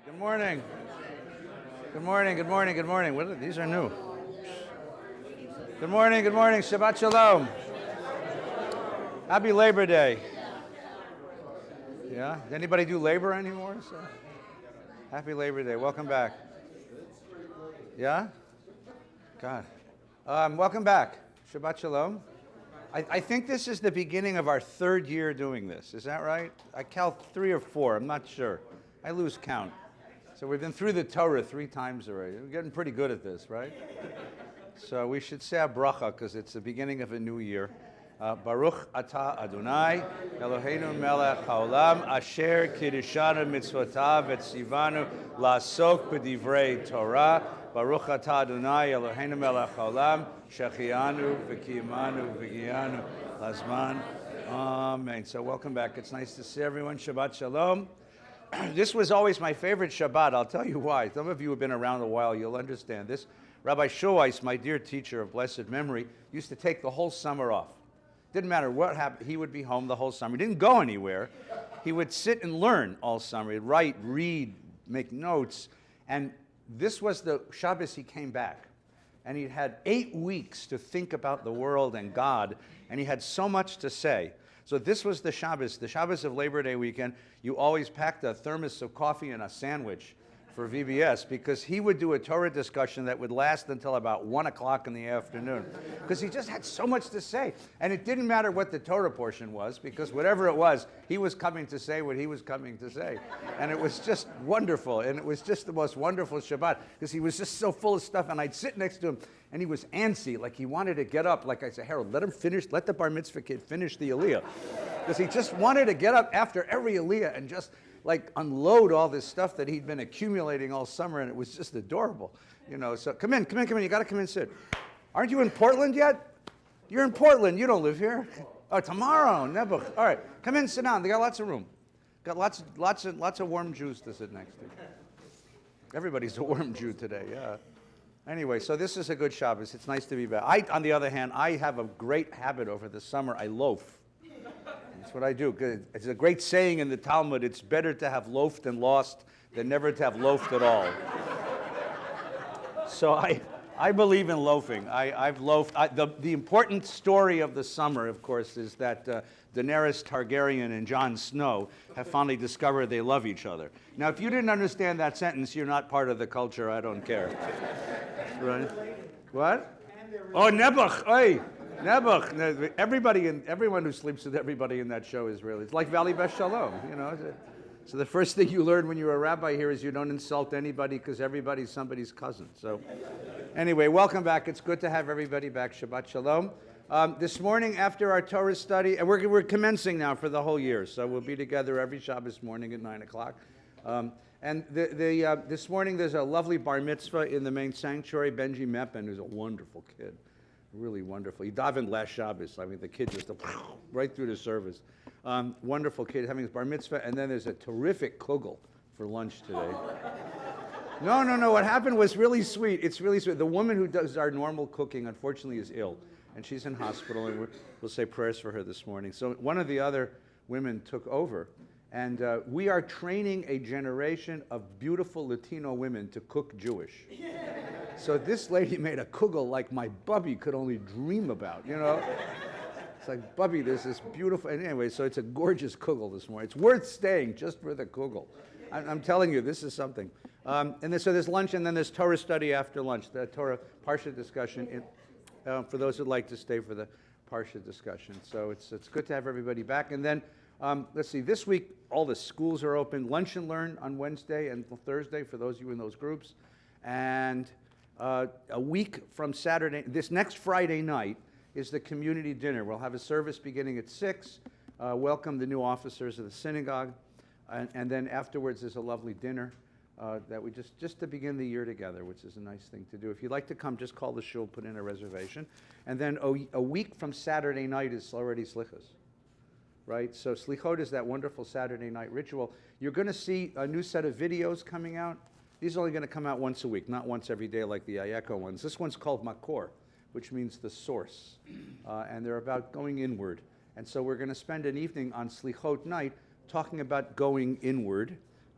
Good morning. Good morning, good morning, good morning. These are new. Good morning, good morning. Shabbat Shalom. Happy Labor Day. Yeah? Does anybody do labor anymore? So, happy Labor Day. Welcome back. Yeah? God. Welcome back. Shabbat Shalom. I think this is the beginning of our third year doing this. Is that right? I count 3 or 4. I'm not sure. I lose count. So we've been through the Torah 3 times already. We're getting pretty good at this, right? So we should say a bracha because it's the beginning of a new year. Baruch atah Adonai, Eloheinu melech haolam, asher kiddushanu mitzvotav etzivanu la'asok b'divrei Torah. Baruch atah Adonai, Eloheinu melech haolam, shechianu v'kiyamanu v'giyanu lazman. Amen. So welcome back. It's nice to see everyone. Shabbat Shalom. This was always my favorite Shabbat. I'll tell you why. Some of you have been around a while. You'll understand this. Rabbi Showeis, my dear teacher of blessed memory, used to take the whole summer off. Didn't matter what happened. He would be home the whole summer. He didn't go anywhere. He would sit and learn all summer. He'd write, read, make notes. And this was the Shabbos he came back. And he'd had 8 weeks to think about the world and God. And he had so much to say. So this was the Shabbos of Labor Day weekend. You always packed a thermos of coffee and a sandwich for VBS because he would do a Torah discussion that would last until about 1 o'clock in the afternoon because he just had so much to say. And it didn't matter what the Torah portion was because whatever it was, he was coming to say what he was coming to say. And it was just wonderful. And it was just the most wonderful Shabbat because he was just so full of stuff. And I'd sit next to him and he was antsy, like he wanted to get up. Like I said, Harold, let him finish, let the bar mitzvah kid finish the aliyah. Because he just wanted to get up after every aliyah and just like unload all this stuff that he'd been accumulating all summer, and it was just adorable, you know. So come in, you got to come in, sit. Aren't you in Portland yet? You're in Portland. You don't live here. Oh, tomorrow, Nebuch. All right, come in, sit down. They got lots of room. Got lots of warm Jews to sit next to. Everybody's a warm Jew today. Yeah. Anyway, so this is a good Shabbos. It's nice to be back. On the other hand, I have a great habit over the summer. I loaf. That's what I do. It's a great saying in the Talmud, it's better to have loafed and lost than never to have loafed at all. So I believe in loafing. I've loafed. The important story of the summer, of course, is that Daenerys Targaryen and Jon Snow have finally discovered they love each other. Now, if you didn't understand that sentence, you're not part of the culture. I don't care. Right? What? Oh, Nebuch. Oy. Nebuch. Everyone who sleeps with everybody in that show is really, it's like Valley Beth Shalom, you know. So the first thing you learn when you're a rabbi here is you don't insult anybody because everybody's somebody's cousin. So anyway, welcome back. It's good to have everybody back. Shabbat Shalom. This morning after our Torah study, and we're commencing now for the whole year, so we'll be together every Shabbos morning at 9 o'clock. And this morning there's a lovely bar mitzvah in the main sanctuary. Benji Meppen, who's a wonderful kid. Really wonderful. He davened last Shabbos. I mean, the kid just right through the service. Wonderful kid having his bar mitzvah. And then there's a terrific kugel for lunch today. No. What happened was really sweet. It's really sweet. The woman who does our normal cooking, unfortunately, is ill. And she's in hospital. And we'll say prayers for her this morning. So one of the other women took over. And we are training a generation of beautiful Latino women to cook Jewish. So this lady made a kugel like my bubby could only dream about, you know? It's like, bubby, there's this beautiful, and anyway, so it's a gorgeous kugel this morning. It's worth staying just for the kugel. I'm telling you, this is something. So there's lunch, and then there's Torah study after lunch, the Torah Parsha discussion, for those who'd like to stay for the Parsha discussion. So it's good to have everybody back. And then, let's see, this week, all the schools are open. Lunch and Learn on Wednesday and Thursday for those of you in those groups. And a week from Saturday, this next Friday night, is the community dinner. We'll have a service beginning at 6, welcome the new officers of the synagogue, and then afterwards there's a lovely dinner that we just to begin the year together, which is a nice thing to do. If you'd like to come, just call the shul, put in a reservation. And then a week from Saturday night is already Slichos, right? So Slichot is that wonderful Saturday night ritual. You're going to see a new set of videos coming out. These are only going to come out once a week, not once every day like the Ayeko ones. This one's called Makor, which means the source. And they're about going inward. And so we're going to spend an evening on Slichot night talking about going inward.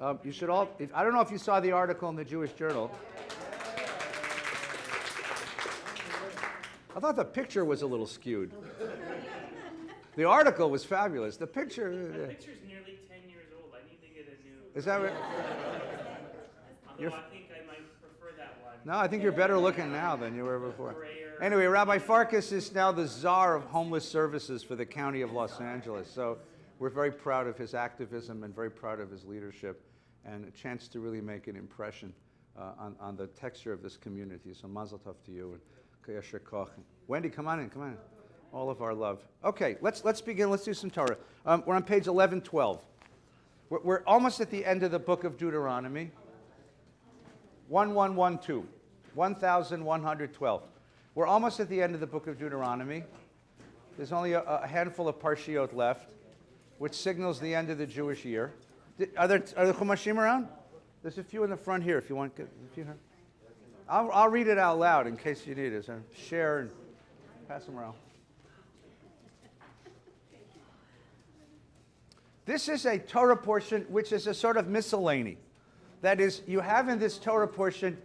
You should all, I don't know if you saw the article in the Jewish Journal. I thought the picture was a little skewed. The article was fabulous. The picture... The picture's nearly 10 years old. I need to get a new... Is that right? Although I think I might prefer that one. No, I think you're better looking now than you were before. Grayer. Anyway, Rabbi Farkas is now the czar of homeless services for the county of Los Angeles. So we're very proud of his activism and very proud of his leadership and a chance to really make an impression on the texture of this community. So mazel tov to you. And K'yasher koch. Wendy, come on in, come on in. All of our love. Okay, let's begin. Let's do some Torah. We're on page 1112. We're almost at the end of the book of Deuteronomy. 1112. 1112. We're almost at the end of the book of Deuteronomy. There's only a handful of Parshiot left, which signals the end of the Jewish year. Are the Chumashim around? There's a few in the front here if you want. I'll read it out loud in case you need it. So share and pass them around. This is a Torah portion which is a sort of miscellany. That is, you have in this Torah portion,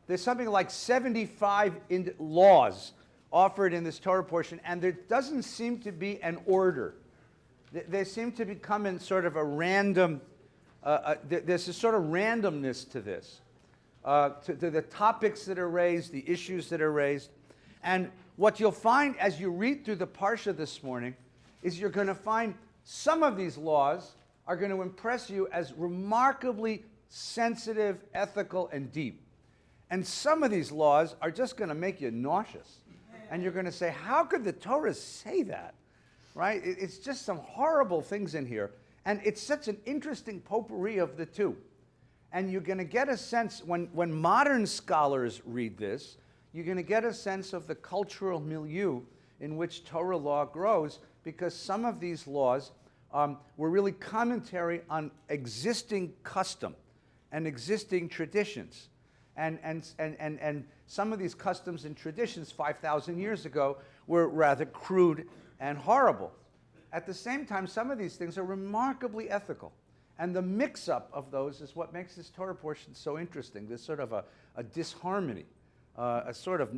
there's something like 75 laws offered in this Torah portion, and there doesn't seem to be an order. They seem to become in sort of a random, there's a sort of randomness to this, to the topics that are raised, the issues that are raised. And what you'll find as you read through the Parsha this morning is you're going to find some of these laws are going to impress you as remarkably sensitive, ethical, and deep. And some of these laws are just going to make you nauseous. And you're going to say, how could the Torah say that? Right? It's just some horrible things in here. And it's such an interesting potpourri of the two. And you're going to get a sense, when modern scholars read this, you're going to get a sense of the cultural milieu in which Torah law grows, because some of these laws were really commentary on existing custom and existing traditions. And some of these customs and traditions 5,000 years ago were rather crude and horrible. At the same time, some of these things are remarkably ethical. And the mix-up of those is what makes this Torah portion so interesting. There's sort of a disharmony, a sort of,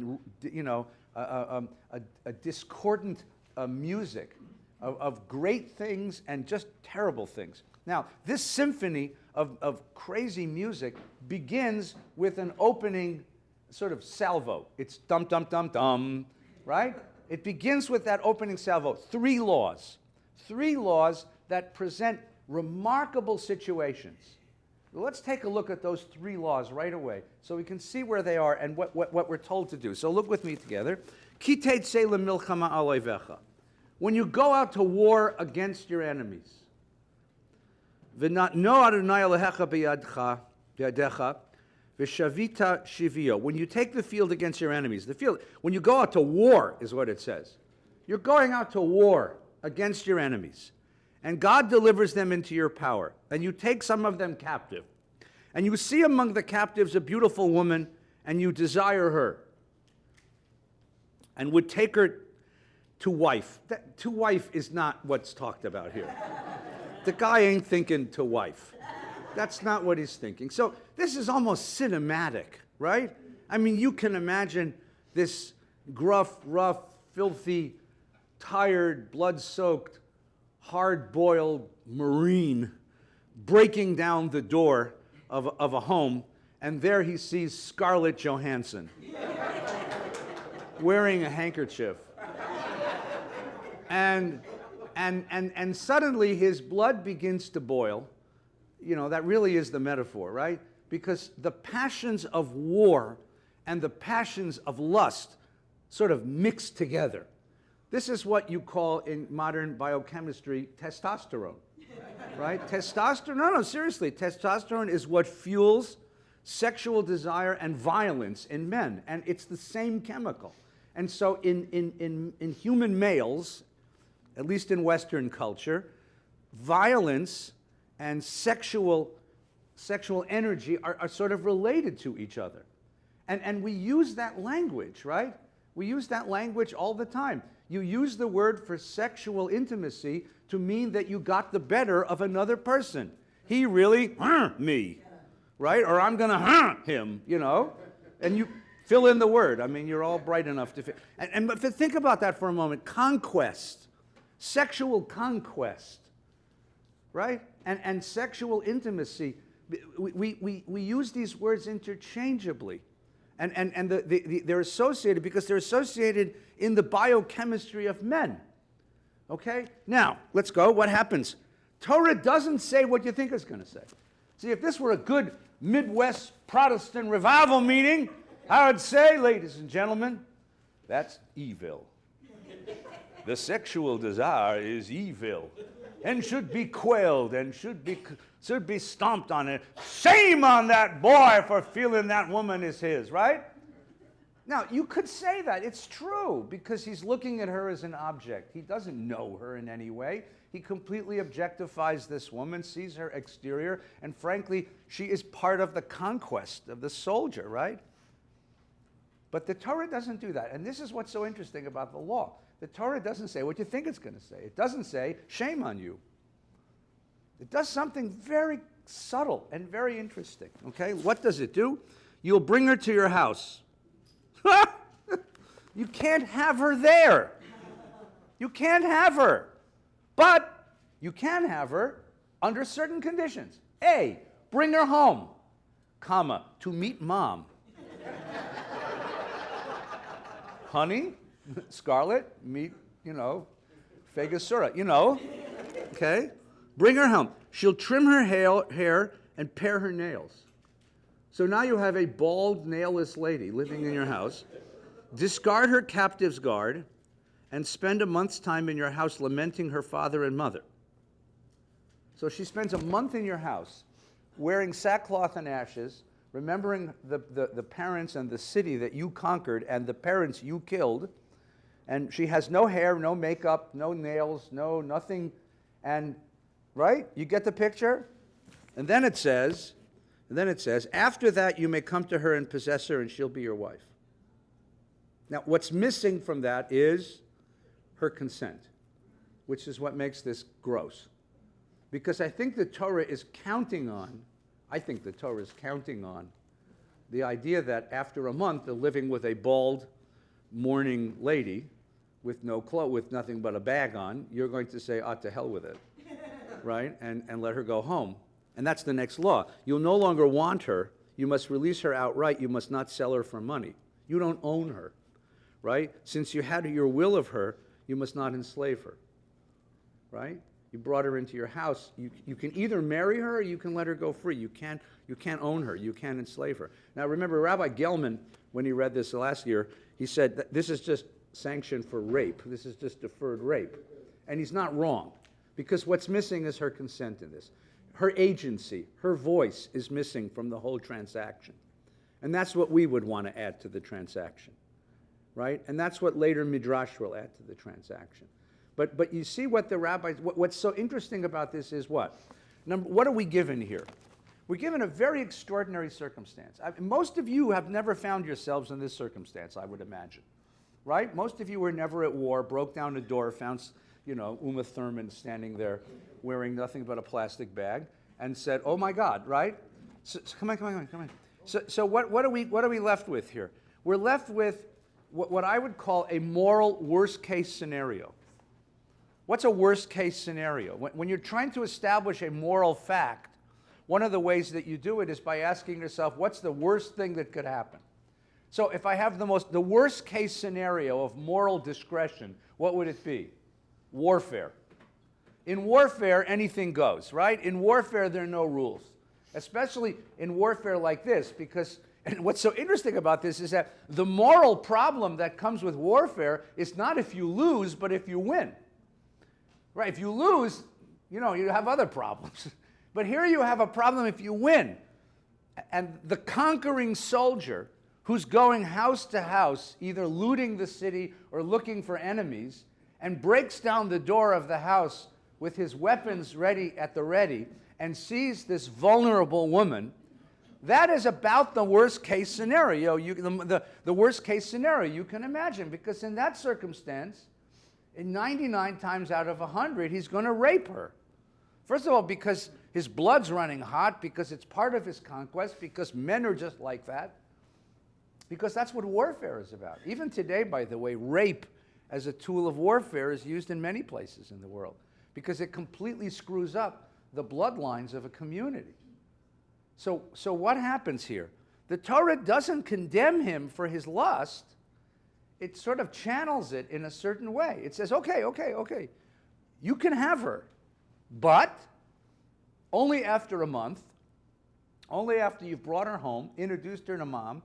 a discordant music of great things and just terrible things. Now, this symphony of crazy music begins with an opening sort of salvo. It's dum, dum, dum, dum, right? It begins with that opening salvo. 3 laws. 3 laws that present remarkable situations. Let's take a look at those 3 laws right away so we can see where they are and what we're told to do. So look with me together. Ki Teitzei lemilchama al oivecha. When you go out to war against your enemies, v'natno Adonai Elohecha biyadecha v'shavita shivio. When you take the field against your enemies, the field, when you go out to war is what it says. You're going out to war against your enemies. And God delivers them into your power. And you take some of them captive. And you see among the captives a beautiful woman, and you desire her. And would take her to wife. To wife is not what's talked about here. The guy ain't thinking to wife. That's not what he's thinking. So this is almost cinematic, right? I mean, you can imagine this gruff, rough, filthy, tired, blood-soaked, hard-boiled Marine breaking down the door of a home, and there he sees Scarlett Johansson wearing a handkerchief. And suddenly his blood begins to boil. You know, that really is the metaphor, right? Because the passions of war and the passions of lust sort of mix together. This is what you call in modern biochemistry testosterone, right? Testosterone, no, seriously, testosterone is what fuels sexual desire and violence in men, and it's the same chemical. And so in human males, at least in Western culture, violence and sexual energy are sort of related to each other. And we use that language, right? We use that language all the time. You use the word for sexual intimacy to mean that you got the better of another person. he really me, right? Or I'm going to him, you know? And you fill in the word. I mean, you're all bright enough to fit. But think about that for a moment. Conquest, sexual conquest, right? And sexual intimacy. We use these words interchangeably. And they're associated because they're associated in the biochemistry of men. Okay? Now, let's go. What happens? Torah doesn't say what you think it's going to say. See, if this were a good Midwest Protestant revival meeting, I would say, ladies and gentlemen, that's evil. The sexual desire is evil and should be quelled and should be stomped on it. Shame on that boy for feeling that woman is his, right? Now, you could say that. It's true, because he's looking at her as an object. He doesn't know her in any way. He completely objectifies this woman, sees her exterior, and frankly, she is part of the conquest of the soldier, right? But the Torah doesn't do that. And this is what's so interesting about the law. The Torah doesn't say what you think it's going to say. It doesn't say, shame on you. It does something very subtle and very interesting, okay? What does it do? You'll bring her to your house. You can't have her there. You can't have her. But you can have her under certain conditions. A, bring her home, comma, to meet mom. Honey, Scarlet, meet, Phagasura, okay? Bring her home. She'll trim her hair and pare her nails. So now you have a bald, nailless lady living in your house. Discard her captive's guard and spend a month's time in your house lamenting her father and mother. So she spends a month in your house wearing sackcloth and ashes, remembering the parents and the city that you conquered and the parents you killed. And she has no hair, no makeup, no nails, nothing. And, right? You get the picture? And then it says, after that you may come to her and possess her and she'll be your wife. Now, what's missing from that is her consent, which is what makes this gross. Because I think the Torah is counting on the idea that after a month of living with a bald, mourning lady with no clothes, with nothing but a bag on, you're going to say, to hell with it, right? And let her go home. And that's the next law. You'll no longer want her. You must release her outright. You must not sell her for money. You don't own her, right? Since you had your will of her, you must not enslave her, right? You brought her into your house. You can either marry her or you can let her go free. You can't own her. You can't enslave her. Now remember, Rabbi Gelman, when he read this last year, he said that this is just sanction for rape. This is just deferred rape. And he's not wrong, because what's missing is her consent in this. Her agency, her voice is missing from the whole transaction. And that's what we would want to add to the transaction, right? And that's what later Midrash will add to the transaction. But you see what the rabbis, what's so interesting about this is what? What are we given here? We're given a very extraordinary circumstance. Most of you have never found yourselves in this circumstance, I would imagine, right? Most of you were never at war, broke down a door, found, Uma Thurman standing there wearing nothing but a plastic bag, and said, "Oh my God!" Right? So come on. So what are we left with here? We're left with what I would call a moral worst-case scenario. What's a worst-case scenario? When you're trying to establish a moral fact, one of the ways that you do it is by asking yourself, what's the worst thing that could happen? So if I have the worst-case scenario of moral discretion, what would it be? Warfare. In warfare, anything goes, right? In warfare, there are no rules, especially in warfare like this, because and what's so interesting about this is that the moral problem that comes with warfare is not if you lose, but if you win. Right? If you lose, you have other problems. But here you have a problem if you win. And the conquering soldier who's going house to house, either looting the city or looking for enemies, and breaks down the door of the house with his weapons at the ready, and sees this vulnerable woman, that is about the worst case scenario, the worst case scenario you can imagine, because in that circumstance, in 99 times out of 100, he's going to rape her. First of all, because his blood's running hot, because it's part of his conquest, because men are just like that, because that's what warfare is about. Even today, by the way, rape as a tool of warfare is used in many places in the world because it completely screws up the bloodlines of a community. So what happens here? The Torah doesn't condemn him for his lust. It sort of channels it in a certain way. It says, okay, you can have her, but only after a month, only after you've brought her home, introduced her to mom,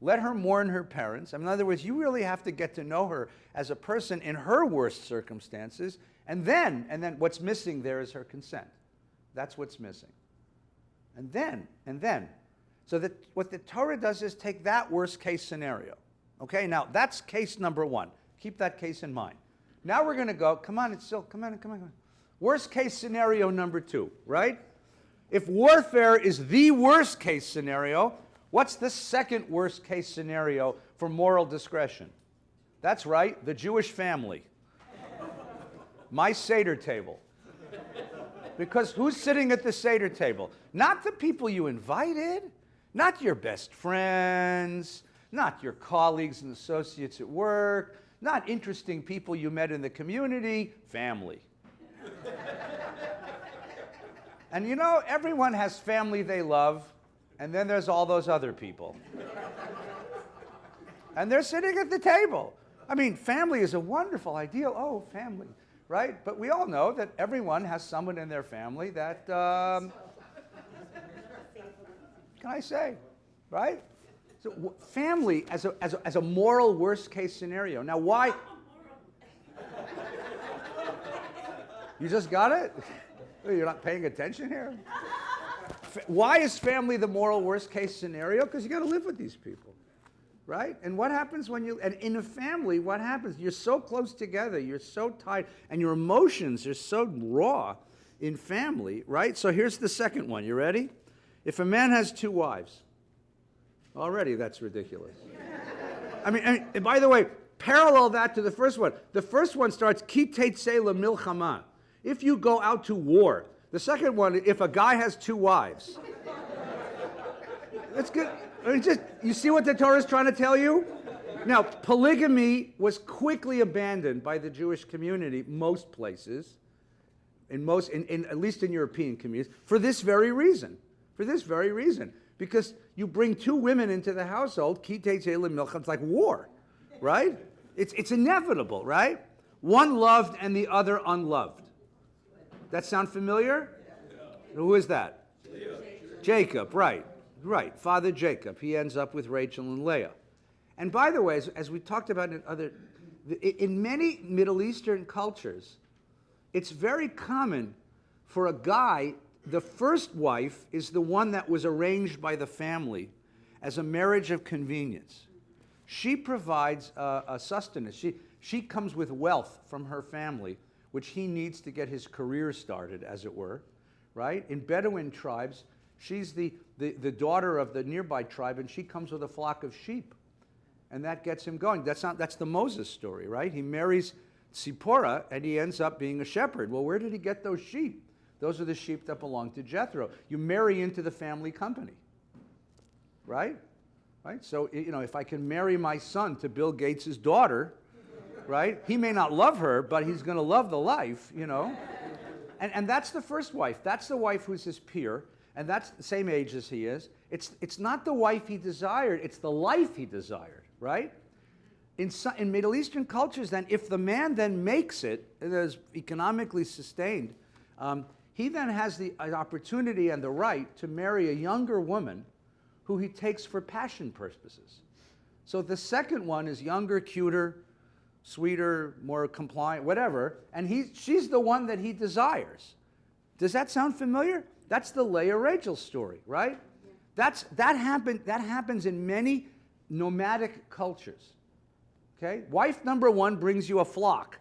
let her mourn her parents. In other words, you really have to get to know her as a person in her worst circumstances, and then what's missing there is her consent. That's what's missing. And then. So that what the Torah does is take that worst case scenario. Okay, now that's case number one. Keep that case in mind. Now we're going to go, come on. Worst case scenario number two, right? If warfare is the worst case scenario, what's the second worst case scenario for moral discretion? That's right, the Jewish family. My Seder table. Because who's sitting at the Seder table? Not the people you invited, not your best friends, not your colleagues and associates at work, not interesting people you met in the community, family. And you know, everyone has family they love, and then there's all those other people. And they're sitting at the table. I mean, family is a wonderful ideal. Oh, family, right? But we all know that everyone has someone in their family that, can I say, right? So family as a moral worst case scenario. Now, why? You just got it? You're not paying attention here? Why is family the moral worst case scenario? Because you got to live with these people, right? And what happens when and in a family, what happens? You're so close together, you're so tight, and your emotions are so raw in family, right? So here's the second one. You ready? If a man has two wives, already that's ridiculous. I mean, and by the way, parallel that to the first one. The first one starts, Ki Teitzei milchama. If you go out to war. The second one, if a guy has two wives. That's good. I mean, you see what the Torah is trying to tell you? Now, polygamy was quickly abandoned by the Jewish community, most places, in at least in European communities, for this very reason. For this very reason. Because you bring two women into the household, Ki Teitzei milchama, it's like war, right? It's inevitable, right? One loved and the other unloved. That sound familiar? Yeah. Who is that? Jacob, right. Father Jacob. He ends up with Rachel and Leah. And by the way, as we talked about in many Middle Eastern cultures, it's very common for a guy, the first wife is the one that was arranged by the family as a marriage of convenience. She provides a sustenance. She comes with wealth from her family, which he needs to get his career started, as it were, right? In Bedouin tribes, she's the daughter of the nearby tribe, and she comes with a flock of sheep, and that gets him going. That's the Moses story, right? He marries Zipporah, and he ends up being a shepherd. Well, where did he get those sheep? Those are the sheep that belong to Jethro. You marry into the family company, right? Right? So, you know, if I can marry my son to Bill Gates' daughter, right? He may not love her, but he's going to love the life, you know? And that's the first wife. That's the wife who's his peer, and that's the same age as he is. It's not the wife he desired, it's the life he desired, right? In Middle Eastern cultures, then, if the man then makes it, it is economically sustained, he then has the opportunity and the right to marry a younger woman who he takes for passion purposes. So the second one is younger, cuter, sweeter, more compliant, whatever, and she's the one that he desires. Does that sound familiar? That's the Leah Rachel story, right? Yeah. That happens in many nomadic cultures. Okay? Wife number one brings you a flock.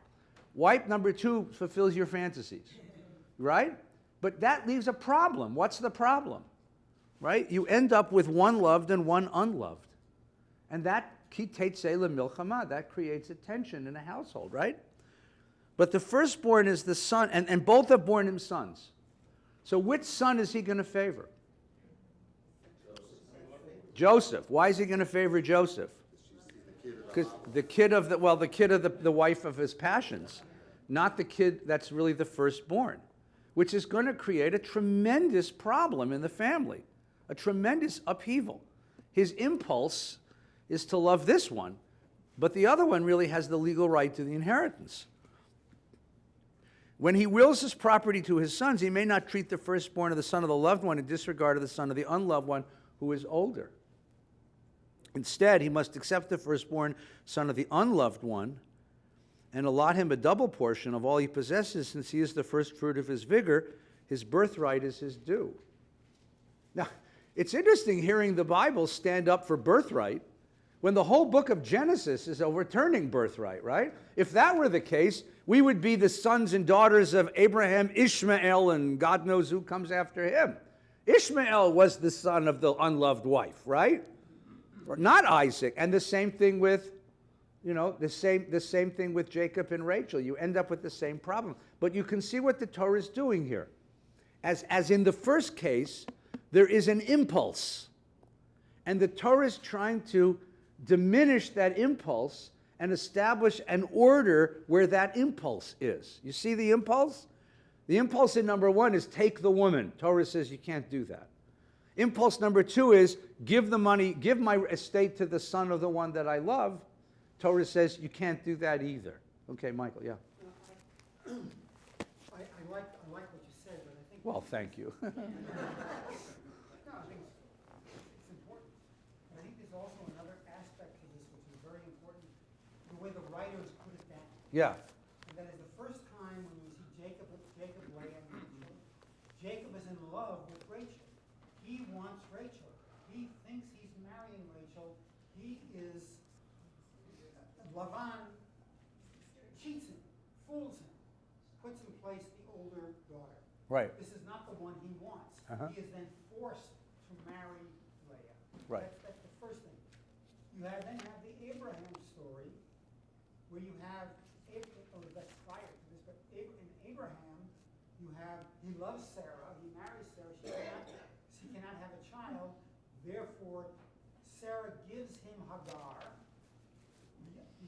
Wife number two fulfills your fantasies, right? But that leaves a problem. What's the problem? Right? You end up with one loved and one unloved. And that Ki Teitzei milchama, that creates a tension in a household, right? But the firstborn is the son, and both have borne him sons. So which son is he going to favor? Joseph. Why is he going to favor Joseph? Because the kid of the wife of his passions, not the kid that's really the firstborn, which is going to create a tremendous problem in the family, a tremendous upheaval. His impulse is to love this one, but the other one really has the legal right to the inheritance. When he wills his property to his sons, he may not treat the firstborn of the son of the loved one in disregard of the son of the unloved one who is older. Instead, he must accept the firstborn son of the unloved one and allot him a double portion of all he possesses, since he is the first fruit of his vigor. His birthright is his due. Now, it's interesting hearing the Bible stand up for birthright when the whole book of Genesis is overturning birthright, right? If that were the case, we would be the sons and daughters of Abraham, Ishmael, and God knows who comes after him. Ishmael was the son of the unloved wife, right? Or not Isaac. And the same thing with, the same thing with Jacob and Rachel. You end up with the same problem. But you can see what the Torah is doing here. As in the first case, there is an impulse. And the Torah is trying to diminish that impulse and establish an order where that impulse is. You see the impulse? The impulse in number 1 is take the woman. Torah says you can't do that. Impulse number 2 is give the money, give my estate to the son of the one that I love. Torah says you can't do that either. Okay, Michael, yeah. I like what you said, but I think... Well, thank you. No, I think it's important. But I think there's also another aspect to this which is very important, the way the writers put it down. Yeah. And that is the first time when we see Jacob, Leah, and Rachel, Jacob is in love with Rachel. He wants Rachel. He thinks he's marrying Rachel. He is... Lavan cheats him, fools him, puts in place the older daughter. Right. This is not the one he wants. Uh-huh. He is then forced to marry Leah. Right. That's the first thing. You then have the Abraham story, where you have, that's prior to this, but in Abraham, he loves Sarah, he marries Sarah, she cannot have a child, therefore Sarah gives him Hagar,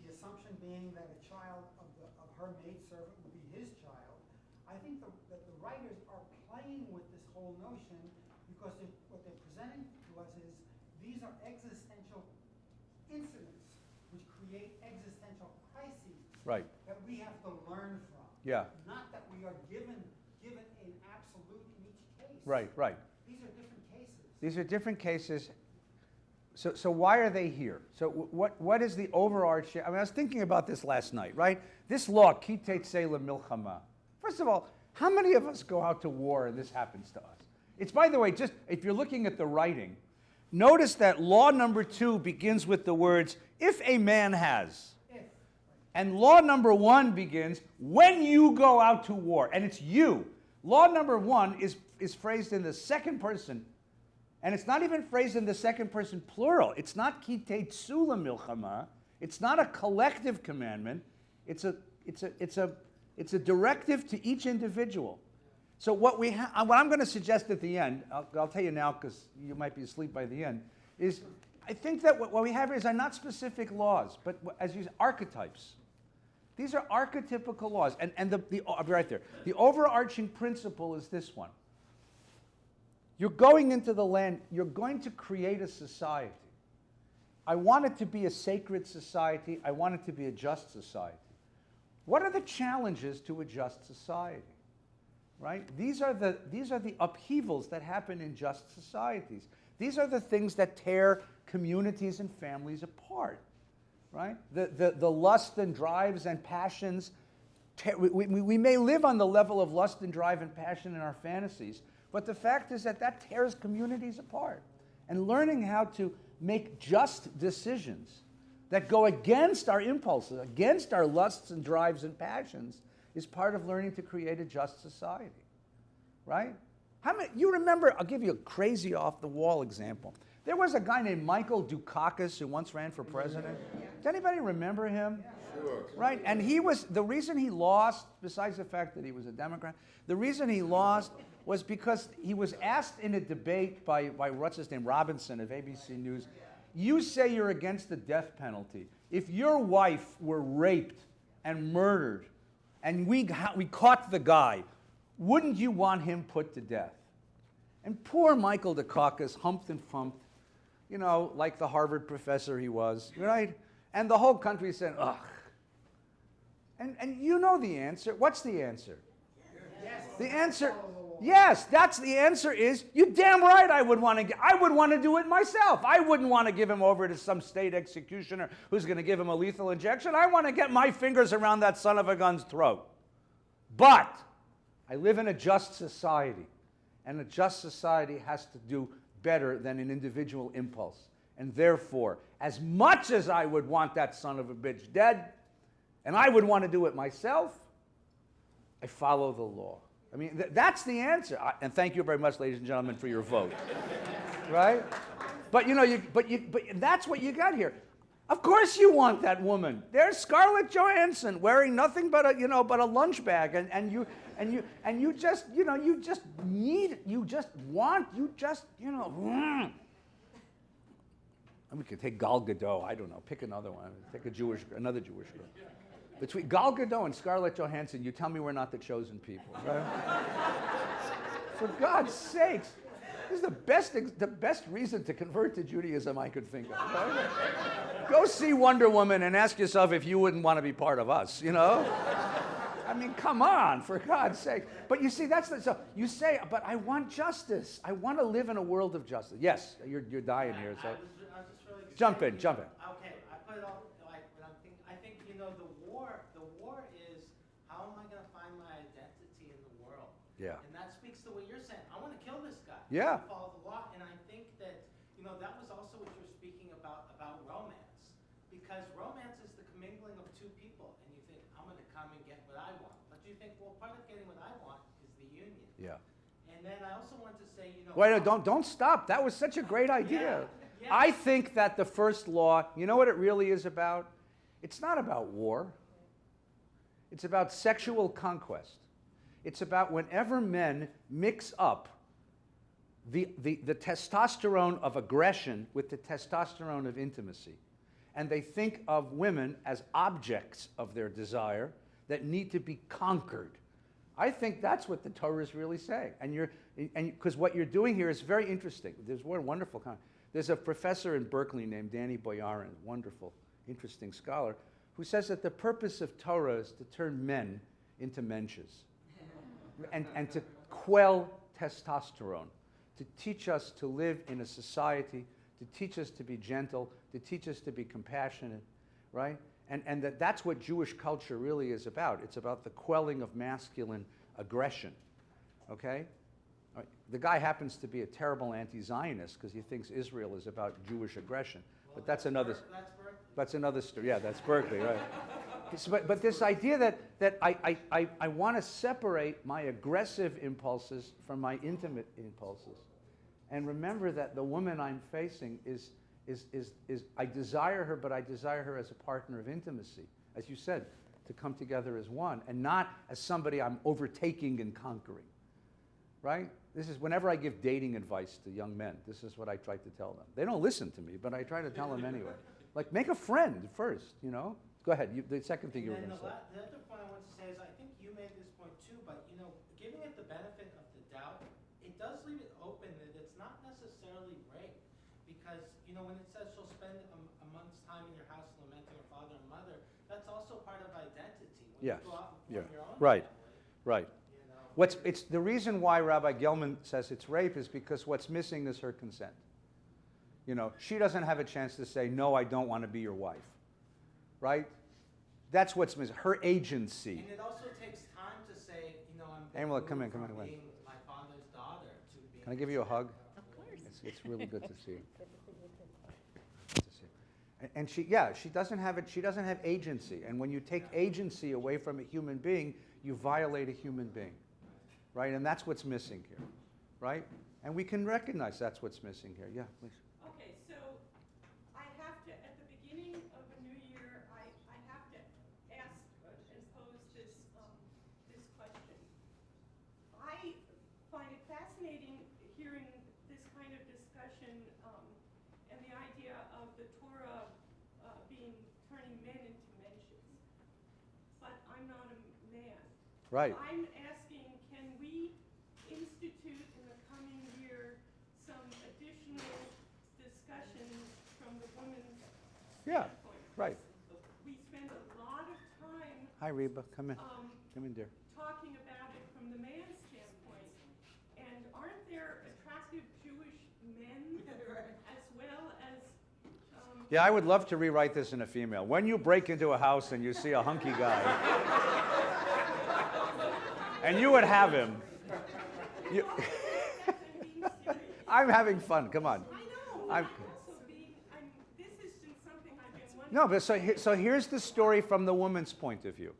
the assumption being that a child of her maidservant will be his child. I think that the writers are playing with this whole notion because what they're presenting to us is these are existential incidents which create existential crises Right. that we have to learn from. Yeah. Not that we are given an absolute in each case. Right, right. These are different cases. These are different cases. So why are they here? So what is the overarching? I was thinking about this last night, right? This law, ki teitzei milchama. First of all, how many of us go out to war and this happens to us? It's, by the way, just if you're looking at the writing, notice that law number 2 begins with the words, if a man has. And law number 1 begins, when you go out to war. And it's you. Law number 1 is phrased in the second person. And it's not even phrased in the second person plural. It's not ki teitzei milchama. It's not a collective commandment. It's a directive to each individual. So what I'm going to suggest at the end, I'll tell you now because you might be asleep by the end, is I think that what we have here are not specific laws, but archetypes. These are archetypical laws. And I'll be right there. The overarching principle is this one. You're going into the land, you're going to create a society. I want it to be a sacred society. I want it to be a just society. What are the challenges to a just society? Right? These are the upheavals that happen in just societies. These are the things that tear communities and families apart. Right? The lust and drives and passions. We may live on the level of lust and drive and passion in our fantasies, but the fact is that tears communities apart. And learning how to make just decisions that go against our impulses, against our lusts and drives and passions, is part of learning to create a just society. Right? You remember, I'll give you a crazy off-the-wall example. There was a guy named Michael Dukakis who once ran for president. Does anybody remember him? Sure. Right? And he was, the reason he lost, besides the fact that he was a Democrat, the reason he lost was because he was asked in a debate by what's his name, Robinson of ABC News, you say you're against the death penalty. If your wife were raped and murdered and we caught the guy, wouldn't you want him put to death? And poor Michael Dukakis humped and fumped, you know, like the Harvard professor he was, right? And the whole country said, ugh. And you know the answer. What's the answer? Yes. The answer, yes, that's the answer is, you damn right I would want to do it myself. I wouldn't want to give him over to some state executioner who's going to give him a lethal injection. I want to get my fingers around that son of a gun's throat. But I live in a just society, and a just society has to do better than an individual impulse. And therefore, as much as I would want that son of a bitch dead, and I would want to do it myself, I follow the law. I mean, that's the answer. And thank you very much, ladies and gentlemen, for your vote. Right? But you know, but that's what you got here. Of course you want that woman. There's Scarlett Johansson wearing nothing but a lunch bag, and you just And we could take Gal Gadot. I don't know. Pick another one. Take another Jewish girl. Between Gal Gadot and Scarlett Johansson, you tell me we're not the chosen people, right? For God's sakes, this is the best reason to convert to Judaism I could think of. Right? Go see Wonder Woman and ask yourself if you wouldn't want to be part of us, you know? I mean, come on, for God's sake. But you see, so you say, but I want justice. I want to live in a world of justice. Yes, you're dying here, so. I was just really Jump in. Okay, I put it all like when I think the war is how am I going to find my identity in the world? Yeah. And that speaks to what you're saying. I want to kill this guy. Yeah. I wanna follow the law, and I think that that was also what you're speaking about romance, because romance is the commingling of two people, and you think I'm going to come and get what I want, but you think, well, part of getting what I want is the union. Yeah. And then I also want to say, Wait, no, don't stop. That was such a great idea. Yeah. I think that the first law, you know what it really is about? It's not about war. It's about sexual conquest. It's about whenever men mix up the testosterone of aggression with the testosterone of intimacy, and they think of women as objects of their desire that need to be conquered. I think that's what the Torah is really saying. And because what you're doing here is very interesting. There's one wonderful comment. There's a professor in Berkeley named Danny Boyarin, wonderful, interesting scholar, who says that the purpose of Torah is to turn men into mensches and to quell testosterone, to teach us to live in a society, to teach us to be gentle, to teach us to be compassionate, right? And that's what Jewish culture really is about. It's about the quelling of masculine aggression, okay? All right. The guy happens to be a terrible anti-Zionist because he thinks Israel is about Jewish aggression. well, But that's another story. Yeah, that's Berkeley, right? But this idea that I want to separate my aggressive impulses from my intimate impulses, and remember that the woman I'm facing is I desire her, but I desire her as a partner of intimacy, as you said, to come together as one, and not as somebody I'm overtaking and conquering, right? This is whenever I give dating advice to young men, this is what I try to tell them. They don't listen to me, but I try to tell them anyway. Like, make a friend first, Go ahead, the second thing you were going to say. The other point I want to say is I think you made this point too, but giving it the benefit of the doubt, it does leave it open that it's not necessarily rape. Because, when it says she'll spend a month's time in your house lamenting her father and mother, that's also part of identity. When Yes. you go out and form your own Right. family, Right. It's the reason why Rabbi Gelman says it's rape is because what's missing is her consent. She doesn't have a chance to say, no, I don't want to be your wife, right? That's what's missing, her agency. And it also takes time to say, I'm Angela, come in, from come in. being my father's daughter to being. Can I give you a hug? Of course. It's really good to see you. Good to see you. And she doesn't have agency. And when you take agency away from a human being, you violate a human being, right? And that's what's missing here, right? And we can recognize that's what's missing here. Yeah, please. Okay, Right. I'm asking, can we institute in the coming year some additional discussions from the women's Yeah, standpoint? right. We spend a lot of time Hi, Reba, come in. um, Come in, dear. talking about it from the man's standpoint. And aren't there attractive Jewish men as well as, Yeah, I would love to rewrite this in a female. When you break into a house and you see a hunky guy, and you would have him, you, I'm having fun, come on. I know, I'm- I'm also being, this has been something I've been wondering. No, but so here's the story from the woman's point of view.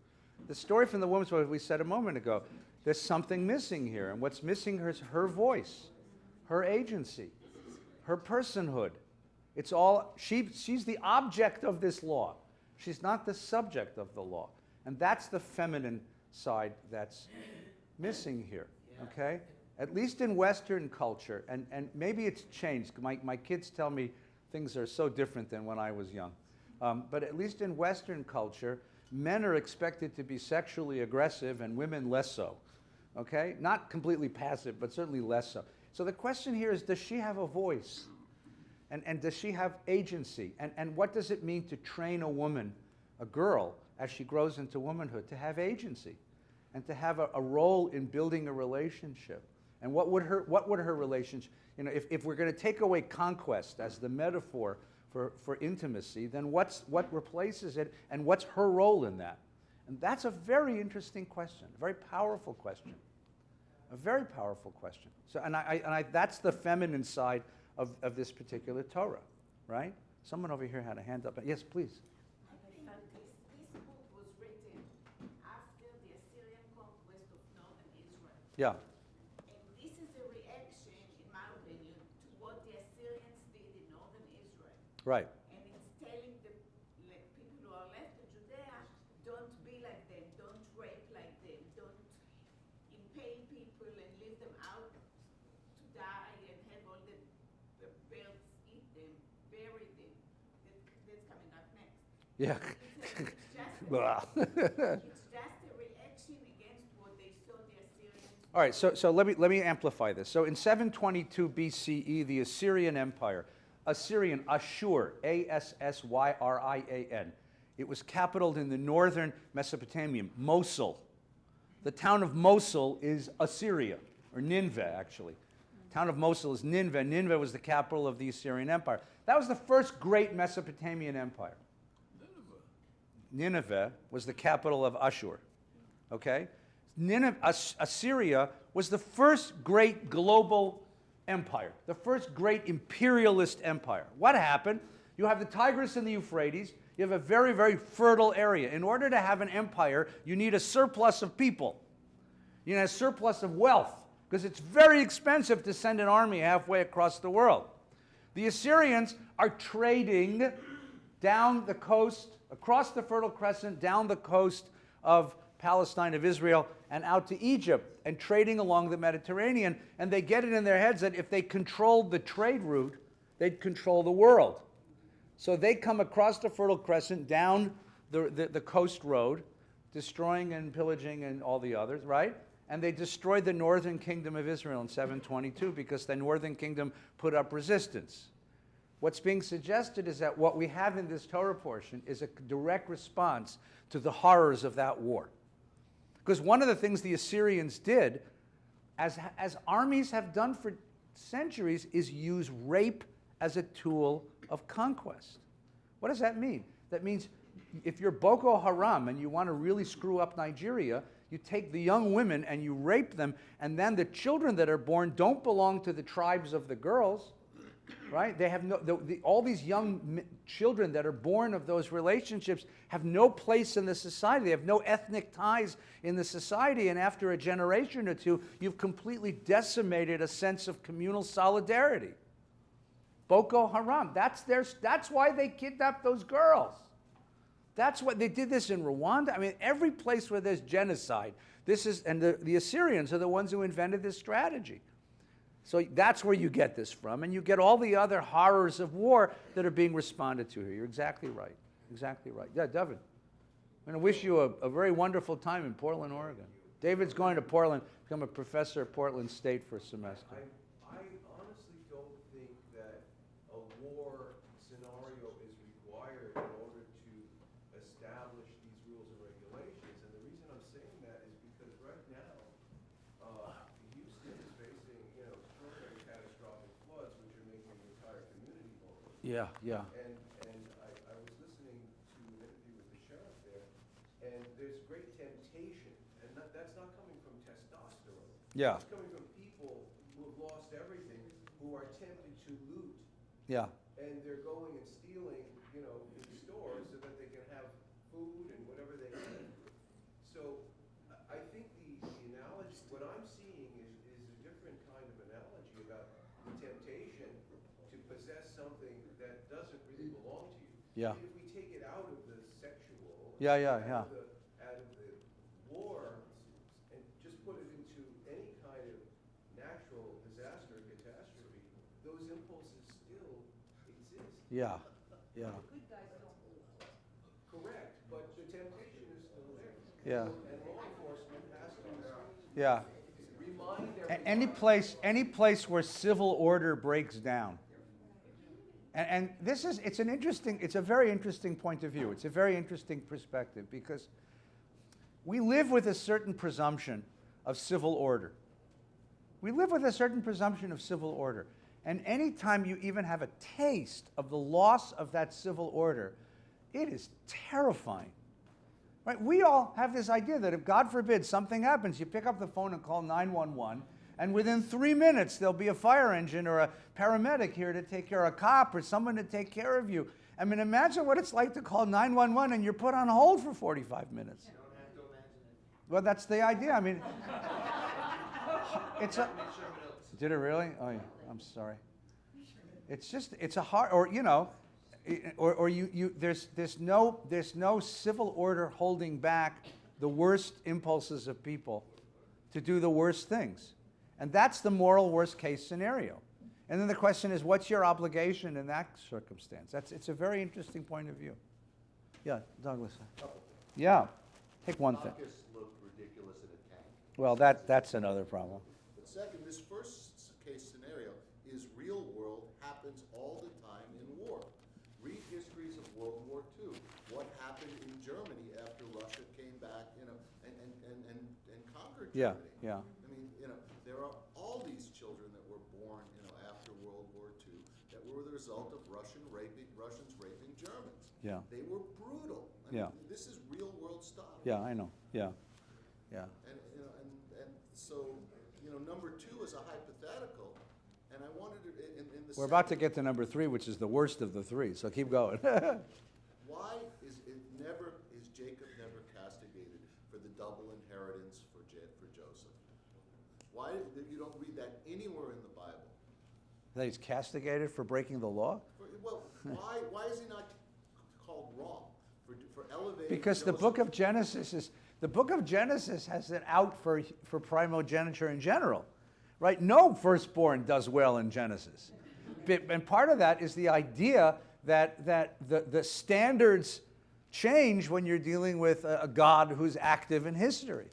The story from the woman's point of view, we said a moment ago, there's something missing here, and what's missing is her voice, her agency, her personhood. It's all, she's the object of this law. She's not the subject of the law. And that's the feminine side that's missing here, okay? At least in Western culture, and maybe it's changed. My kids tell me things are so different than when I was young. But at least in Western culture, men are expected to be sexually aggressive and women less so, okay? Not completely passive, but certainly less so. So the question here is, does she have a voice? And does she have agency? And what does it mean to train a woman, a girl, as she grows into womanhood, to have agency and to have a role in building a relationship? And what would her relationship, you know, if we're going to take away conquest as the metaphor for intimacy, then what replaces it, and what's her role in that? And that's a very interesting question, a very powerful question, a very powerful question. So, and that's the feminine side of this particular Torah, right? Someone over here had a hand up. Yes, please. This book was written after the Assyrian conquest of northern Israel. Yeah. And this is a reaction, in my opinion, to what the Assyrians did in northern Israel. Right. And it's telling the people who are left in Judea, don't be like them, don't rape like them, don't impale people and leave them out to die and have all the birds eat them, bury them. That's coming up next. Yeah. It's just a reaction against what they saw the Assyrians. All right, so let me amplify this. So in 722 BCE, the Assyrian Empire, Ashur, Assyrian, it was capitaled in the northern Mesopotamia, Mosul. The town of Mosul is Assyria, or Nineveh, actually. The town of Mosul is Nineveh. Nineveh was the capital of the Assyrian Empire. That was the first great Mesopotamian empire. Nineveh was the capital of Ashur, okay? Assyria was the first great global empire, the first great imperialist empire. What happened? You have the Tigris and the Euphrates. You have a very, very fertile area. In order to have an empire, you need a surplus of people. You need a surplus of wealth, because it's very expensive to send an army halfway across the world. The Assyrians are trading down the coast, across the Fertile Crescent, down the coast of Palestine, of Israel, and out to Egypt, and trading along the Mediterranean. And they get it in their heads that if they controlled the trade route, they'd control the world. So they come across the Fertile Crescent, down the coast road, destroying and pillaging and all the others, right? And they destroyed the northern kingdom of Israel in 722 because the northern kingdom put up resistance. What's being suggested is that what we have in this Torah portion is a direct response to the horrors of that war. Because one of the things the Assyrians did, as armies have done for centuries, is use rape as a tool of conquest. What does that mean? That means if you're Boko Haram and you want to really screw up Nigeria, you take the young women and you rape them, and then the children that are born don't belong to the tribes of the girls, right? They have no, all these young children that are born of those relationships have no place in the society. They have no ethnic ties in the society, and after a generation or two, you've completely decimated a sense of communal solidarity. Boko Haram, that's why they kidnapped those girls. That's what they did this in Rwanda. I mean, every place where there's genocide, and the Assyrians are the ones who invented this strategy. So that's where you get this from, and you get all the other horrors of war that are being responded to here. You're exactly right. Exactly right. Yeah, Devin. I'm going to wish you a very wonderful time in Portland, Oregon. David's going to Portland, become a professor at Portland State for a semester. I honestly don't think that a war scenario is required in order to establish these rules and regulations. And the reason I'm saying that is because right now, Houston is facing, extraordinary catastrophic floods, which are making the entire community vulnerable. Yeah, yeah. And I was listening to an interview with the sheriff there, and there's great temptation, and that's not coming from testosterone. Yeah. It's coming from people who have lost everything, who are tempted to loot, Yeah. and they're going and stealing, in stores so that they can have food and whatever they need. So I think the analogy, what I'm seeing is a different kind of analogy about the temptation to possess something that doesn't really belong to you. Yeah. I mean, if we take it out of the sexual, Yeah. out of the war, and just put it into any kind of natural disaster or catastrophe, those impulses still exist. Yeah. Yeah. Correct, but the temptation is still there. Yeah. And law enforcement has to Yeah. remind Any place where civil order breaks down. And it's a very interesting point of view. It's a very interesting perspective because we live with a certain presumption of civil order. We live with a certain presumption of civil order. And anytime you even have a taste of the loss of that civil order, it is terrifying. Right? We all have this idea that if, God forbid, something happens, you pick up the phone and call 911, and within 3 minutes there'll be a fire engine or a paramedic here to take care of a cop or someone to take care of you. I mean, imagine what it's like to call 911 and you're put on hold for 45 minutes. You don't have to imagine it. Well, that's the idea. I mean, it's a... Did it really? Oh, yeah. I'm sorry. It's just, it's a hard, or, there's no civil order holding back the worst impulses of people to do the worst things. And that's the moral worst case scenario. And then the question is, what's your obligation in that circumstance? It's a very interesting point of view. Yeah, Douglas. Yeah, take one thing. Bacchus looked ridiculous in a tank. Well, that's another problem. But second, this first case scenario is real world, happens all the time in war. Read histories of World War II. What happened in Germany after Russia came back, and conquered Yeah, Germany. yeah. I mean, there are all these children that were born, after World War II that were the result of Russians raping Germans. Yeah. They were brutal. I Yeah. mean, this is real world stuff. Yeah, I know. Yeah, yeah. And so, number two is a hypothetical, and I wanted to, in the We're about to get to number 3, which is the worst of the 3, so keep going. why is Jacob never castigated for the double inheritance for Joseph? Why you don't read that anywhere in the Bible? That he's castigated for breaking the law? Well, why is he not called wrong for elevating? Because the book of Genesis has it out for primogeniture in general, right? No firstborn does well in Genesis. And part of that is the idea that the standards change when you're dealing with a God who's active in history,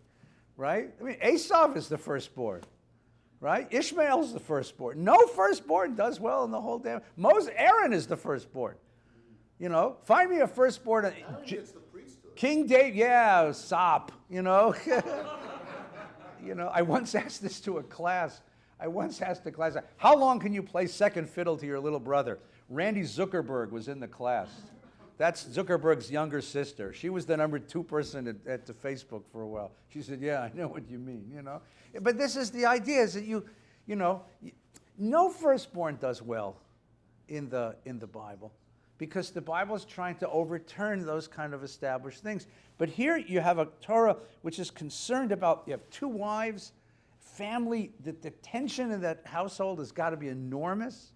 right? I mean, Esau is the firstborn, right? Ishmael's the firstborn. No firstborn does well in the whole damn... Aaron is the firstborn. Find me a firstborn... Aaron gets the priesthood. King David, yeah, sop, I once asked this to a class. How long can you play second fiddle to your little brother? Randy Zuckerberg was in the class. That's Zuckerberg's younger sister. She was the number 2 person at the Facebook for a while. She said, yeah, I know what you mean, But this is the idea, is that no firstborn does well in the Bible, because the Bible is trying to overturn those kind of established things. But here you have a Torah which is concerned about, you have 2 wives, family, the tension in that household has got to be enormous.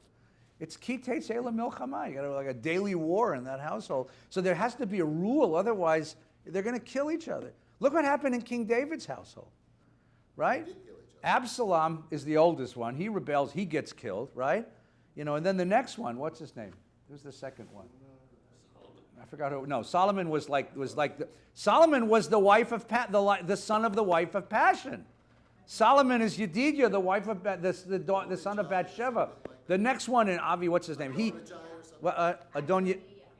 It's ki Teitzei milchama. You got to have like a daily war in that household. So there has to be a rule, otherwise they're going to kill each other. Look what happened in King David's household, right? They did kill each other. Absalom is the oldest one. He rebels, he gets killed, right? And then the next one, what's his name? Who's the second one? I forgot who. No, Solomon Solomon was the wife of the son of the wife of passion. Solomon is Yedidiah, the wife of the son of Bathsheba. The next one in Avi, what's his name?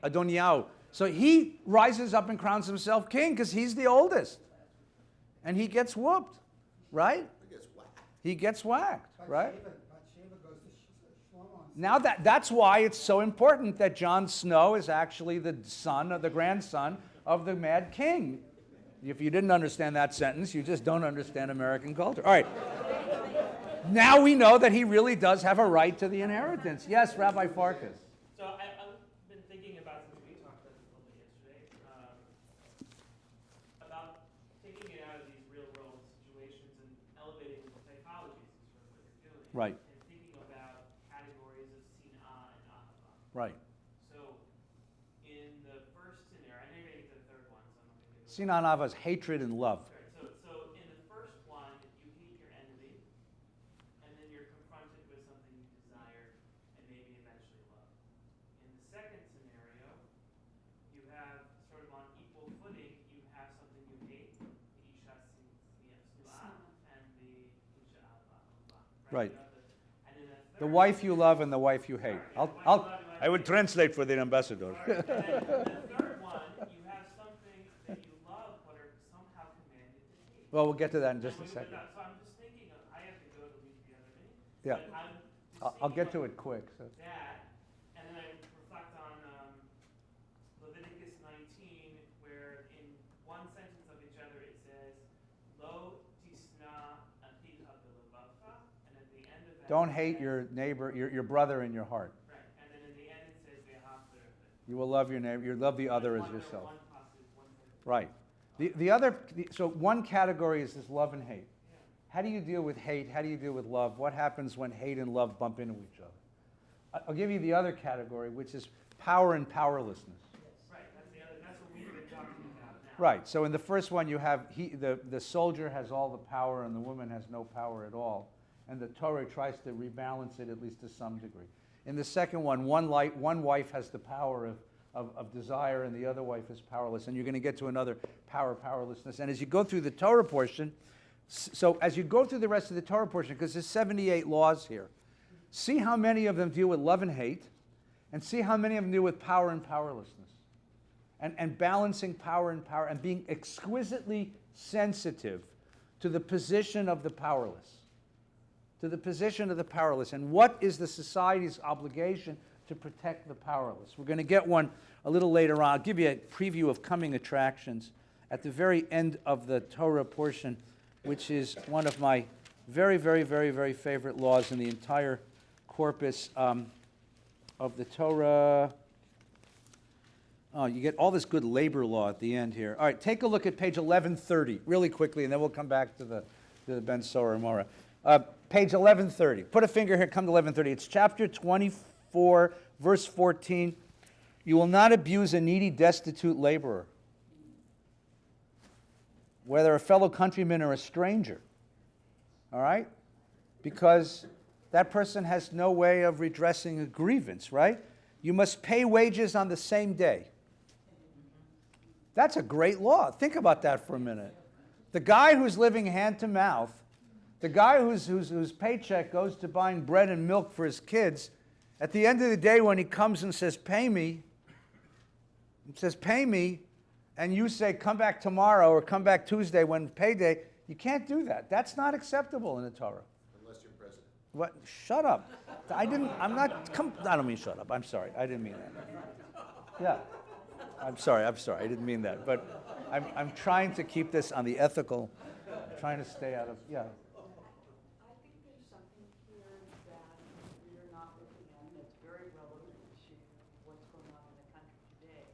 Adoniyahu. So he rises up and crowns himself king because he's the oldest, and he gets whooped, right? He gets whacked, right? Bathsheba goes to Shlomo. Now that's why it's so important that Jon Snow is actually the grandson of the Mad King. If you didn't understand that sentence, you just don't understand American culture. All right. Now we know that he really does have a right to the inheritance. Yes, Rabbi Farkas. So I've been thinking about, since we talked about this a little bit yesterday, about taking it out of these real world situations and elevating the psychology is sort of what you're doing. Right. And thinking about categories of sin'ah and ahava. Right. So in the first scenario, I know you're going to get to the third one, so I'm not going to give it. Sin'ah and ahava is hatred and love. Right. So in the first one, you hate your enemy, and then you're confronted with something you desire and maybe eventually love. In the second scenario, you have sort of on equal footing, you have something you hate, the isha su'ah and the isha ahava. Right. You have and in the The third, wife you love and the wife you hate. I would translate for the ambassador. and then the third one, you have something that you love but are somehow commanded to hate. Well, we'll get to that in just a So second. I'm just thinking of, I have to go to leave the other meeting. Yeah. But I'm just I'll get thinking to it quick. So. of that, and then I reflect on Leviticus 19, where in one sentence of each other it says, Lo tisna achicha b'levavcha, and at the end of that Don't it hate says- your neighbor, your brother in your heart. Right, and then in the end it says ve'ahavta l're'echa. You will love your neighbor. You love the other as yourself. One pasuk, one sentence. Right. So one category is this love and hate. How do you deal with hate? How do you deal with love? What happens when hate and love bump into each other? I'll give you the other category, which is power and powerlessness. Right, that's what we've been talking about now. Right. So in the first one, you have the soldier has all the power and the woman has no power at all, and the Torah tries to rebalance it at least to some degree. In the second one, one wife has the power of desire and the other wife is powerless, and you're going to get to another powerlessness. And as you go through the Torah portion, so as you go through the rest of the Torah portion, because there's 78 laws here, see how many of them deal with love and hate, and see how many of them deal with power and powerlessness. And balancing power and being exquisitely sensitive to the position of the powerless. To the position of the powerless. And what is the society's obligation to protect the powerless? We're going to get one a little later on. I'll give you a preview of coming attractions at the very end of the Torah portion, which is one of my very, very, very, very favorite laws in the entire corpus of the Torah. Oh, you get all this good labor law at the end here. All right, take a look at page 1130 really quickly, and then we'll come back to the Ben Sora Mora. Page 1130. Put a finger here, come to 1130. It's chapter 24, verse 14. You will not abuse a needy, destitute laborer, whether a fellow countryman or a stranger. All right? Because that person has no way of redressing a grievance, right? You must pay wages on the same day. That's a great law. Think about that for a minute. The guy who's living hand to mouth, the guy whose paycheck goes to buying bread and milk for his kids, at the end of the day when he comes and says, pay me, and you say, come back tomorrow or come back Tuesday when payday, you can't do that. That's not acceptable in the Torah. Unless you're president. What? Shut up. I don't mean shut up. I'm sorry. I didn't mean that. Yeah. I'm sorry. I didn't mean that. But I'm trying to keep this on the ethical, trying to stay out of, yeah. I think there's something here that we're not looking at that's very relevant to what's going on in the country today.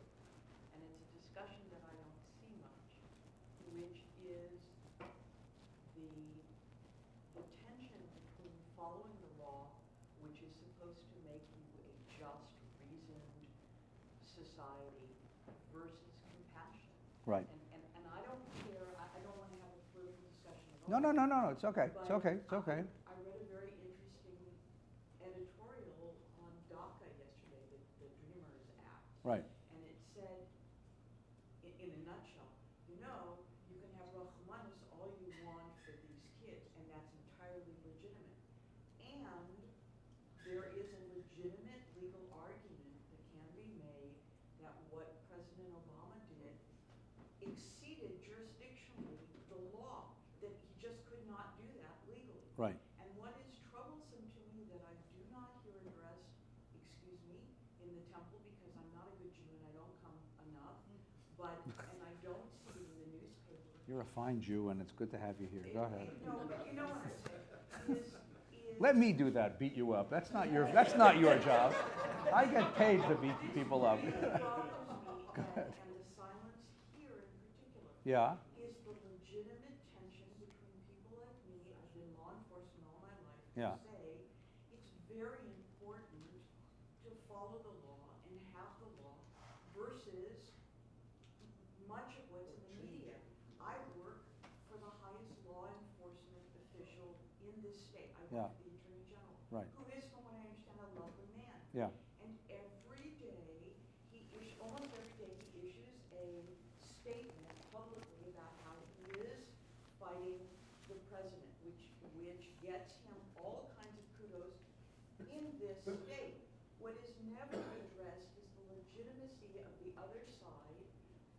And it's a discussion that I don't see much, which is the tension between following the law, which is supposed to make you a just, reasoned society, versus compassion. Right. And I don't care, I don't want to have a political discussion at all. No. It's okay. It's But okay. It's okay. I read a very interesting editorial on DACA yesterday, the Dreamers Act. Right. And it said there is a legitimate legal argument that can be made that what President Obama did exceeded jurisdictionally the law, that he just could not do that legally. Right. And what is troublesome to me that I do not hear addressed, excuse me, in the temple, because I'm not a good Jew and I don't come enough, but, and I don't see it in the newspaper. You're a fine Jew, and it's good to have you here. Go ahead. No, but you know what I'm saying, is Let me do that, beat you up. That's not your job. I get paid to beat people up. It bothers me, and the silence here in particular, Yeah, is the legitimate tension between people like me, I've been law enforcement all my life, Yeah. who say it's very important to follow the law and have the law versus much of what's in the media. I work for the highest law enforcement official in this state. I Yeah. work for the Attorney General, Right. who is, from what I understand, a lovely man. yeah, And every day, almost every day, he issues a statement publicly about how he is fighting the president, which gets him all kinds of kudos in this state. What is never addressed is the legitimacy of the other side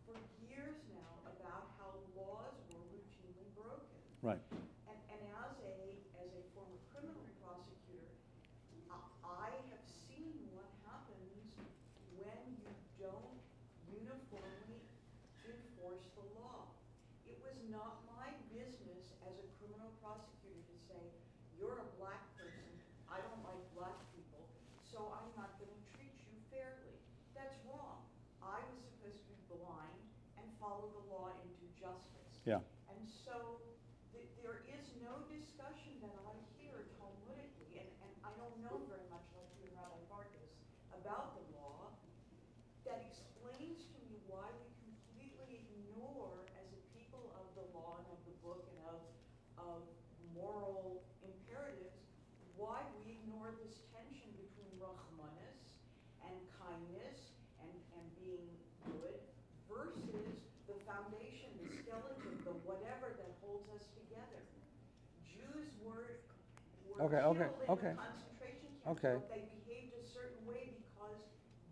for years now about how laws were routinely broken. right. And as a former criminal prosecutor, I have seen what happens when you don't uniformly enforce the law. It was not my business as a criminal prosecutor to say, you're a black person, I don't like black people, so I'm not going to treat you fairly. That's wrong. I was supposed to be blind and follow the law and do justice. Yeah. And so there is no discussion that I hear Talmudically, and I don't know very much like you and Rabbi Farkas about the law, that explains to me why we completely ignore, as a people of the law and of the book and of moral imperatives, why we ignore this tension between rachmanis and kindness and being good versus the foundation, the skeleton, the whatever that holds us together. Jews were Okay, killed okay, in okay. the concentration camps, Okay. but they behaved a certain way because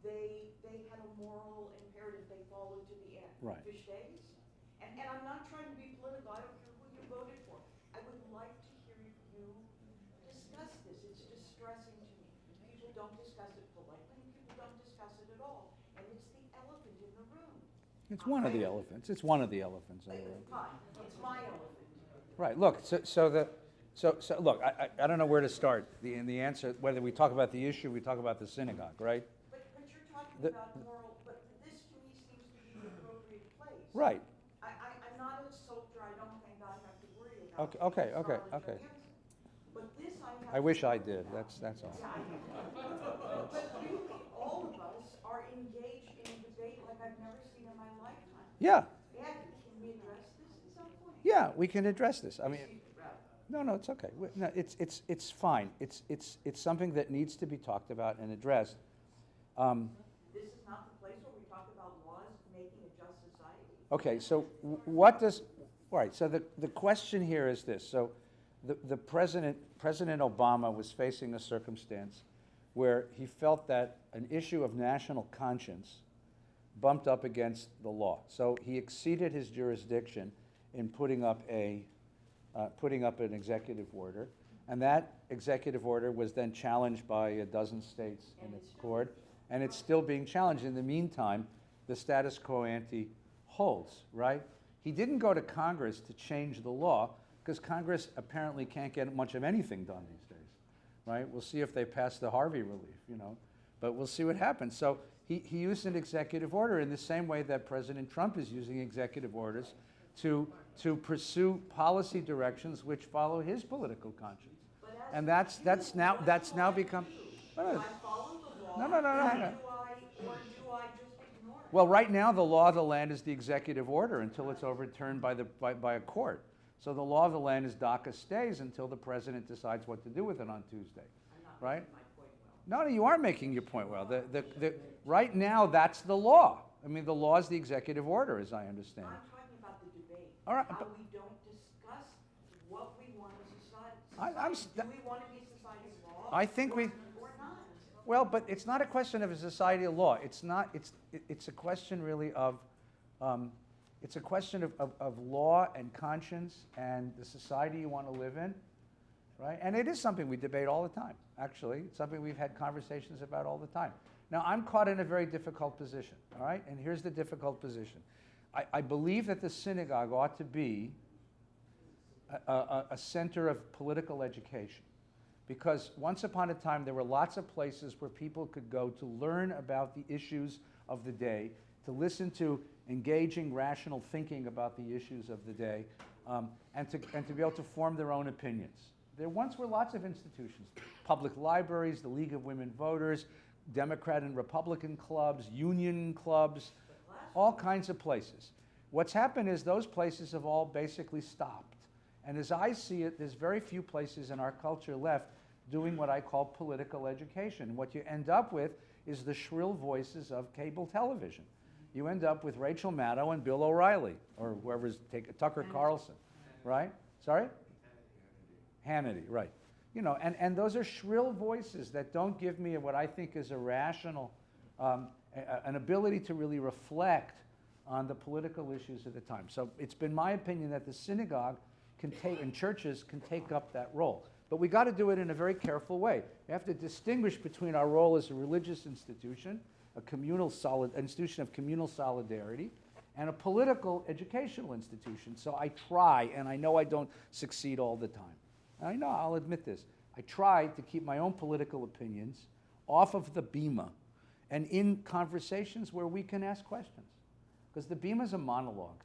they had a moral imperative they followed to the end. Right. Fish days? And I'm not trying to be political, I don't care who you voted for. I would like to hear you discuss this, it's distressing to me. People don't discuss it politely, people don't discuss it at all, and it's the elephant in the room. It's one of the elephants. It's one of the elephants in the room. Fine, it's my elephant. Right. Look. So look. I don't know where to start. The answer, whether we talk about the issue, we talk about the synagogue, right? But you're talking The- about moral, but this to me seems to be the appropriate place. Right. I'm not a soldier, I don't think I have to worry about. Okay. Scarlett Okay. Johansson. But this I have. I wish to I worry did. about. That's all. Yeah, I know. But really, all of us are engaged in a debate like I've never seen in my lifetime. Yeah. Yeah, can we address this at some point? Yeah. We can address this. I mean. No, it's okay. No, it's fine. It's something that needs to be talked about and addressed. This is not the place where we talk about laws making a just society. Okay, so what does, all right, so the question here is this. So the President Obama was facing a circumstance where he felt that an issue of national conscience bumped up against the law. So he exceeded his jurisdiction in putting up an executive order, and that executive order was then challenged by a dozen states in its court, and it's still being challenged. In the meantime, the status quo ante holds, right? He didn't go to Congress to change the law, because Congress apparently can't get much of anything done these days, right? We'll see if they pass the Harvey relief, but we'll see what happens. So he used an executive order in the same way that President Trump is using executive orders to pursue policy directions which follow his political conscience. And that's now become. Do I follow the law? No. Or do I just ignore it? Well, right now the law of the land is the executive order until it's overturned by a court. So the law of the land is DACA stays until the president decides what to do with it on Tuesday, right? My point well. No, you are making your point well. Right now that's the law. I mean, the law is the executive order, as I understand I'm it. talking about the debate. All right, How but- we don't discuss what we want as a society. I'm Do we want to be society of law? I think we. or Well, but it's not a question of a society of law. It's not, it's a question really of, it's a question of law and conscience and the society you want to live in, right? And it is something we debate all the time, actually. It's something we've had conversations about all the time. Now, I'm caught in a very difficult position, all right? And here's the difficult position. I believe that the synagogue ought to be a center of political education. Because once upon a time, there were lots of places where people could go to learn about the issues of the day, to listen to engaging, rational thinking about the issues of the day, and to be able to form their own opinions. There once were lots of institutions, public libraries, the League of Women Voters, Democrat and Republican clubs, union clubs, all kinds of places. What's happened is those places have all basically stopped. And as I see it, there's very few places in our culture left doing what I call political education. What you end up with is the shrill voices of cable television. You end up with Rachel Maddow and Bill O'Reilly, or whoever's Tucker Carlson, right? Sorry? Hannity, right. You know, and those are shrill voices that don't give me what I think is a rational, an ability to really reflect on the political issues of the time. So it's been my opinion that the synagogue can take, and churches can take up that role. But we got to do it in a very careful way. We have to distinguish between our role as a religious institution, a communal institution of communal solidarity, and a political educational institution. So I try, and I know I don't succeed all the time. I know, I'll admit this. I try to keep my own political opinions off of the bima and in conversations where we can ask questions. Because the bima is a monologue.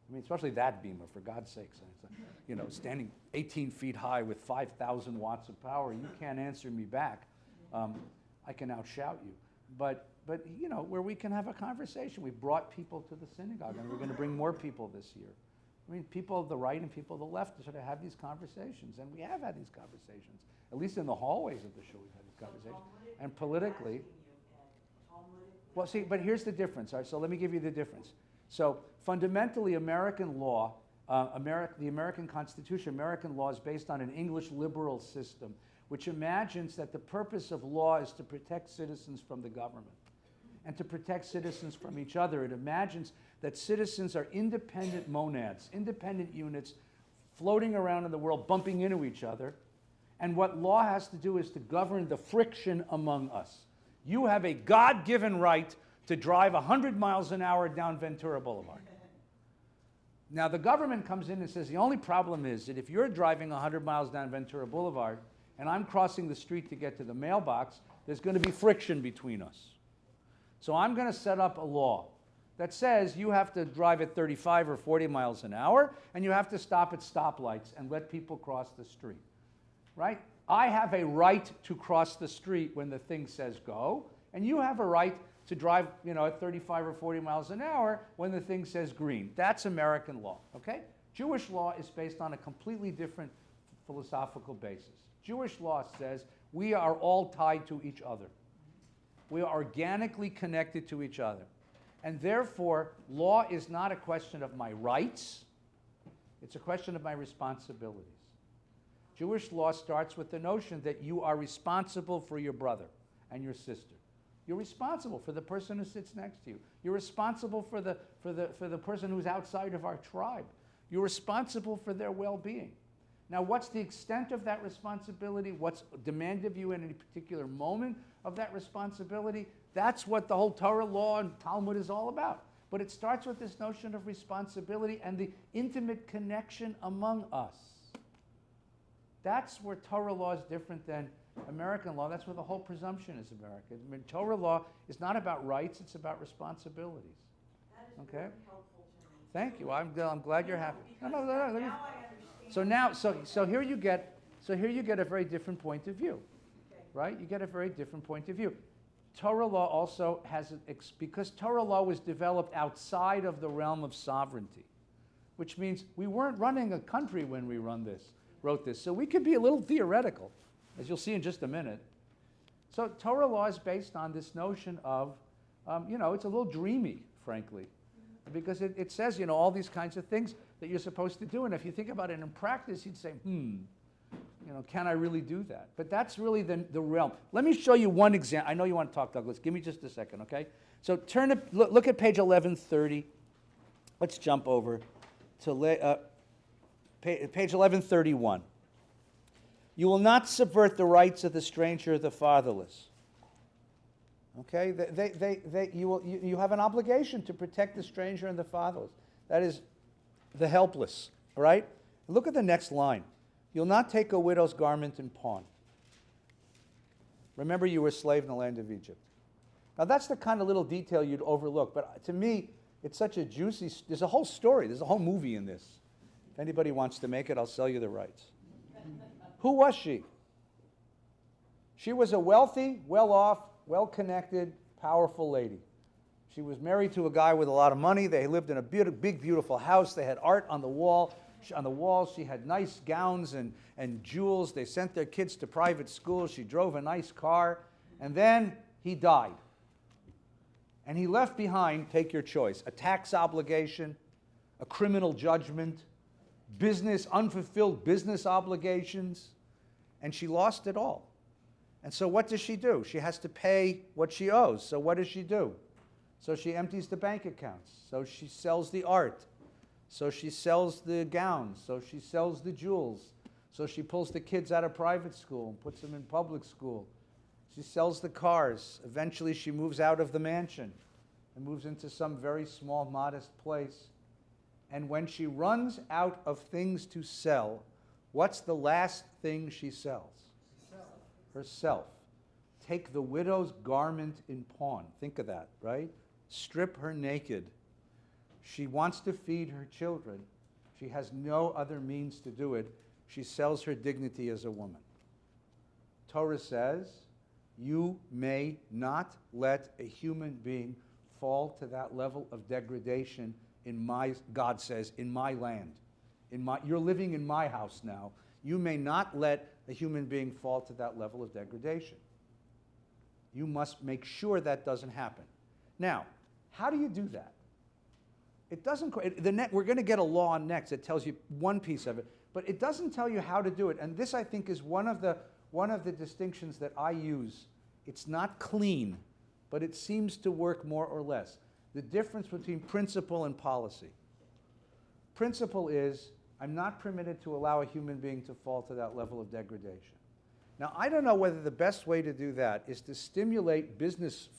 I mean, especially that bima, for God's sakes. It's, you know, standing 18 feet high with 5,000 watts of power, you can't answer me back. I can outshout you. But you know, where we can have a conversation. We brought people to the synagogue, and we're going to bring more people this year. I mean, people of the right and people of the left sort of have these conversations, and we have had these conversations. At least in the hallways of the shul, we've had these conversations. And politically, well, see, but here's the difference. All right, so let me give you the difference. So fundamentally, American law, the American Constitution, American law is based on an English liberal system, which imagines that the purpose of law is to protect citizens from the government and to protect citizens from each other. It imagines that citizens are independent monads, independent units floating around in the world, bumping into each other. And what law has to do is to govern the friction among us. You have a God-given right to drive 100 miles an hour down Ventura Boulevard. Now, the government comes in and says, the only problem is that if you're driving 100 miles down Ventura Boulevard and I'm crossing the street to get to the mailbox, there's going to be friction between us. So I'm going to set up a law that says you have to drive at 35 or 40 miles an hour and you have to stop at stoplights and let people cross the street, right? I have a right to cross the street when the thing says go, and you have a right to drive, you know, at 35 or 40 miles an hour when the thing says green. That's American law, okay? Jewish law is based on a completely different philosophical basis. Jewish law says we are all tied to each other. We are organically connected to each other. And therefore, law is not a question of my rights, it's a question of my responsibilities. Jewish law starts with the notion that you are responsible for your brother and your sister. You're responsible for the person who sits next to you. You're responsible for the person who's outside of our tribe. You're responsible for their well-being. Now, what's the extent of that responsibility? What's demanded of you in any particular moment of that responsibility? That's what the whole Torah law and Talmud is all about. But it starts with this notion of responsibility and the intimate connection among us. That's where Torah law is different than American law. That's where the whole presumption is American. I mean, Torah law is not about rights, it's about responsibilities. That is Okay? very helpful to me. Thank you. I'm glad you're happy. Because Let me, now I understand. so here you get a very different point of view, Okay. right? You get a very different point of view. Torah law also has, because Torah law was developed outside of the realm of sovereignty, which means we weren't running a country when we wrote this. So we could be a little theoretical, as you'll see in just a minute. So Torah law is based on this notion of, you know, it's a little dreamy, frankly, because it says, you know, all these kinds of things that you're supposed to do. And if you think about it in practice, you'd say, you can I really do that? But that's really the realm. Let me show you one example. I know you want to talk, Douglas. Give me just a second, okay? So look at page 1130. Let's jump over to page 1131. You will not subvert the rights of the stranger or the fatherless. Okay? You have an obligation to protect the stranger and the fatherless. That is the helpless. All right? Look at the next line. You'll not take a widow's garment in pawn. Remember, you were a slave in the land of Egypt. Now, that's the kind of little detail you'd overlook. But to me, it's such a juicy... There's a whole story. There's a whole movie in this. If anybody wants to make it, I'll sell you the rights. Who was she? She was a wealthy, well-off, well-connected, powerful lady. She was married to a guy with a lot of money. They lived in a big, beautiful house. They had art on the wall. On the walls, she had nice gowns and jewels. They sent their kids to private schools. She drove a nice car. And then he died. And he left behind, take your choice, a tax obligation, a criminal judgment, unfulfilled business obligations, and she lost it all. And so what does she do? She has to pay what she owes. So what does she do? So she empties the bank accounts. So she sells the art. So she sells the gowns. So she sells the jewels. So she pulls the kids out of private school and puts them in public school. She sells the cars. Eventually she moves out of the mansion and moves into some very small, modest place. And when she runs out of things to sell, what's the last thing she sells? Herself. Take the widow's garment in pawn. Think of that, right? Strip her naked. She wants to feed her children. She has no other means to do it. She sells her dignity as a woman. Torah says, you may not let a human being fall to that level of degradation God says, in my land. You're living in my house now. You may not let a human being fall to that level of degradation. You must make sure that doesn't happen. Now, how do you do that? It doesn't. We're going to get a law on next that tells you one piece of it, but it doesn't tell you how to do it. And this, I think, is one of the distinctions that I use. It's not clean, but it seems to work more or less. The difference between principle and policy. Principle is, I'm not permitted to allow a human being to fall to that level of degradation. Now, I don't know whether the best way to do that is to stimulate business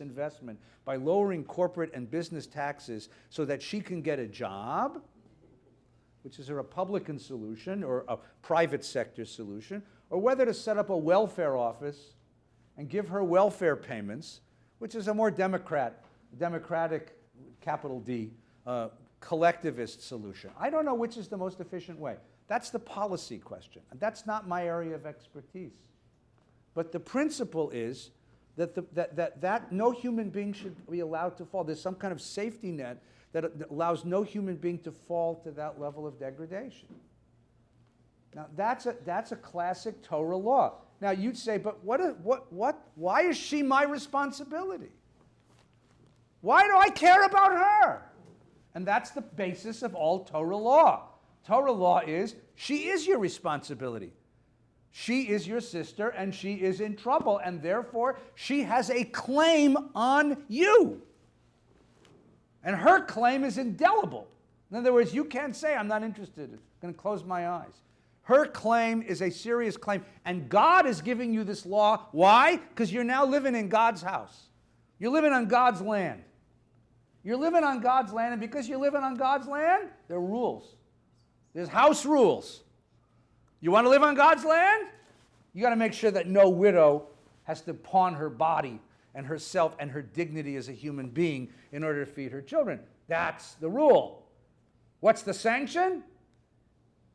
investment by lowering corporate and business taxes so that she can get a job, which is a Republican solution or a private sector solution, or whether to set up a welfare office and give her welfare payments, which is a more democratic, capital D, collectivist solution. I don't know which is the most efficient way. That's the policy question. And that's not my area of expertise. But the principle is that no human being should be allowed to fall. There's some kind of safety net that allows no human being to fall to that level of degradation. Now, that's a classic Torah law. Now, you'd say, but why is she my responsibility? Why do I care about her? And that's the basis of all Torah law. Torah law is, she is your responsibility. She is your sister, and she is in trouble, and therefore she has a claim on you. And her claim is indelible. In other words, you can't say, I'm not interested. I'm going to close my eyes. Her claim is a serious claim, and God is giving you this law. Why? Because you're now living in God's house. You're living on God's land. You're living on God's land, and because you're living on God's land, there are rules. There's house rules. You want to live on God's land? You got to make sure that no widow has to pawn her body and herself and her dignity as a human being in order to feed her children. That's the rule. What's the sanction?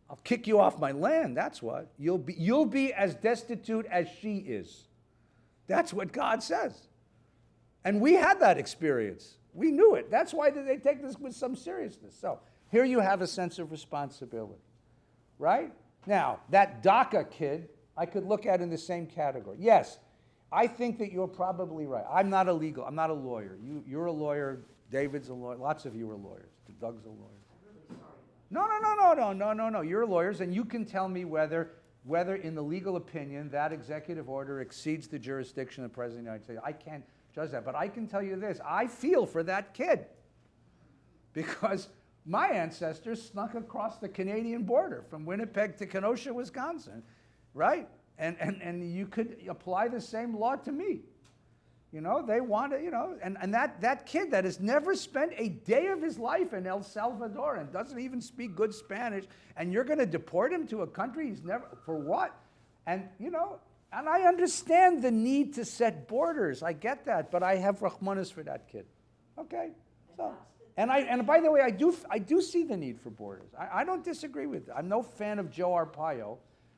I'll kick you off my land, that's what. You'll be as destitute as she is. That's what God says. And we had that experience. We knew it. That's why they take this with some seriousness. So here you have a sense of responsibility, right? Now, that DACA kid, I could look at in the same category. Yes, I think that you're probably right. I'm not a lawyer. You're a lawyer. David's a lawyer. Lots of you are lawyers. Doug's a lawyer. No. You're lawyers, and you can tell me whether whether in the legal opinion that executive order exceeds the jurisdiction of the President of the United States. I can't judge that, but I can tell you this. I feel for that kid because my ancestors snuck across the Canadian border from Winnipeg to Kenosha, Wisconsin, right? And you could apply the same law to me. You know, they want to, you know, and that kid that has never spent a day of his life in El Salvador and doesn't even speak good Spanish, and you're going to deport him to a country he's never, for what? And, you know, and I understand the need to set borders. I get that, but I have Rahmanas for that kid. Okay? So, and by the way, I do see the need for borders. I don't disagree with that. I'm no fan of Joe Arpaio.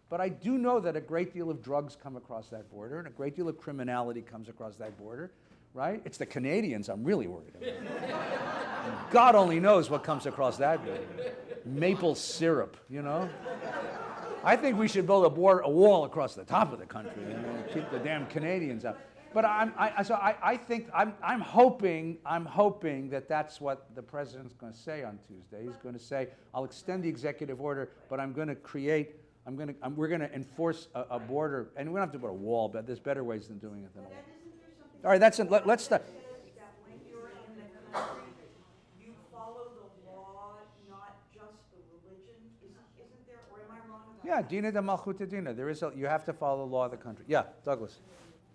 But I do know that a great deal of drugs come across that border and a great deal of criminality comes across that border, right? It's the Canadians I'm really worried about. And God only knows what comes across that border. Maple syrup, you know? I think we should build a wall across the top of the country and keep the damn Canadians out. But I think I'm hoping that that's what the president's going to say on Tuesday. He's going to say, I'll extend the executive order, but I'm going to create. We're going to enforce a border, and we don't have to put a wall, but there's better ways than doing it than a wall. All right, that's it. Let's start. That when you're in the country, you follow the law, not just the religion. Isn't there, or am I wrong about Yeah, that? Dina de Malchuta Dina. You have to follow the law of the country. Yeah, Douglas.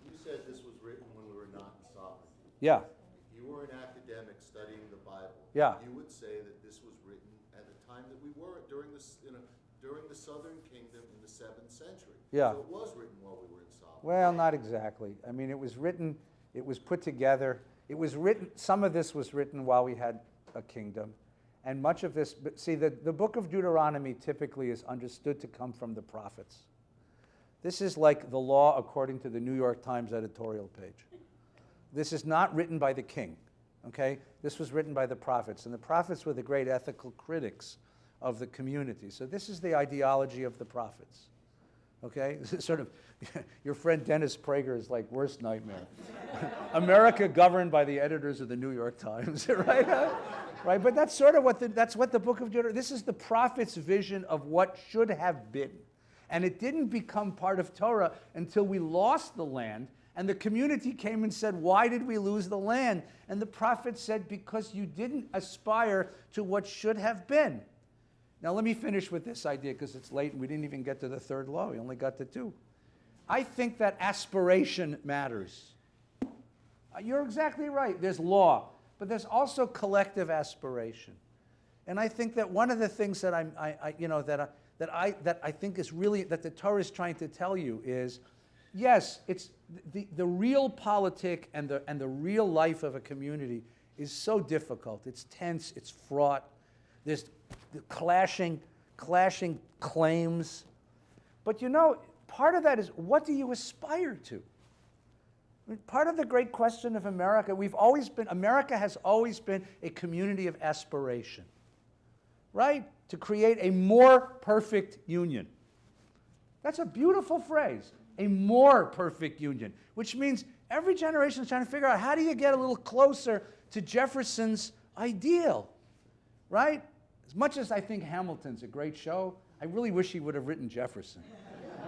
You said this was written when we were not in sovereignty. Yeah, If you were an academic studying the Bible, Yeah. you would say that this was written at a time that we were during the Southern Kingdom in the 7th century. Yeah. So it was written while we were in sovereignty. well, not exactly. I mean, it was written, it was put together. It was written, some of this was written while we had a kingdom. And much of this, but see, the book of Deuteronomy typically is understood to come from the prophets. This is like the law according to the New York Times editorial page. This is not written by the king, okay? This was written by the prophets, and the prophets were the great ethical critics of the community. So this is the ideology of the prophets, okay? This is sort of, your friend Dennis Prager's like worst nightmare. America governed by the editors of the New York Times, right? Right, but that's sort of what the book of Deuteronomy, this is the prophet's vision of what should have been. And it didn't become part of Torah until we lost the land, and the community came and said, why did we lose the land? And the prophet said, because you didn't aspire to what should have been. Now let me finish with this idea, because it's late and we didn't even get to the third law, we only got to 2. I think that aspiration matters. You're exactly right, there's law, but there's also collective aspiration. And I think that one of the things that I think is really, that the Torah is trying to tell you is, yes, it's the real politic and the real life of a community is so difficult. It's tense, it's fraught. There's clashing claims. But you know, part of that is, what do you aspire to? I mean, part of the great question of America, America has always been a community of aspiration, right? To create a more perfect union. That's a beautiful phrase, a more perfect union, which means every generation is trying to figure out, how do you get a little closer to Jefferson's ideal, right? As much as I think Hamilton's a great show, I really wish he would have written Jefferson.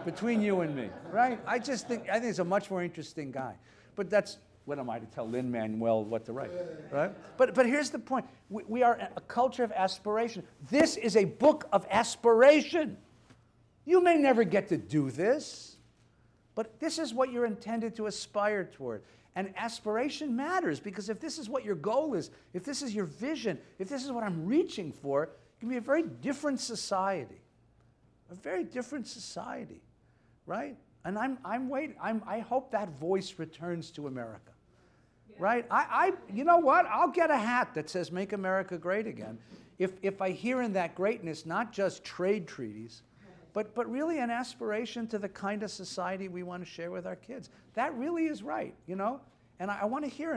Between you and me, right? I think he's a much more interesting guy. But that's, what am I to tell Lin-Manuel what to write, right? But here's the point. We are a culture of aspiration. This is a book of aspiration. You may never get to do this, but this is what you're intended to aspire toward. And aspiration matters, because if this is what your goal is, if this is your vision, if this is what I'm reaching for, it can be a very different society. A very different society, right? And I'm waiting. I hope that voice returns to America, right? You know what? I'll get a hat that says "Make America Great Again," if I hear in that greatness not just trade treaties, but really an aspiration to the kind of society we want to share with our kids. That really is right, you know. And I want to hear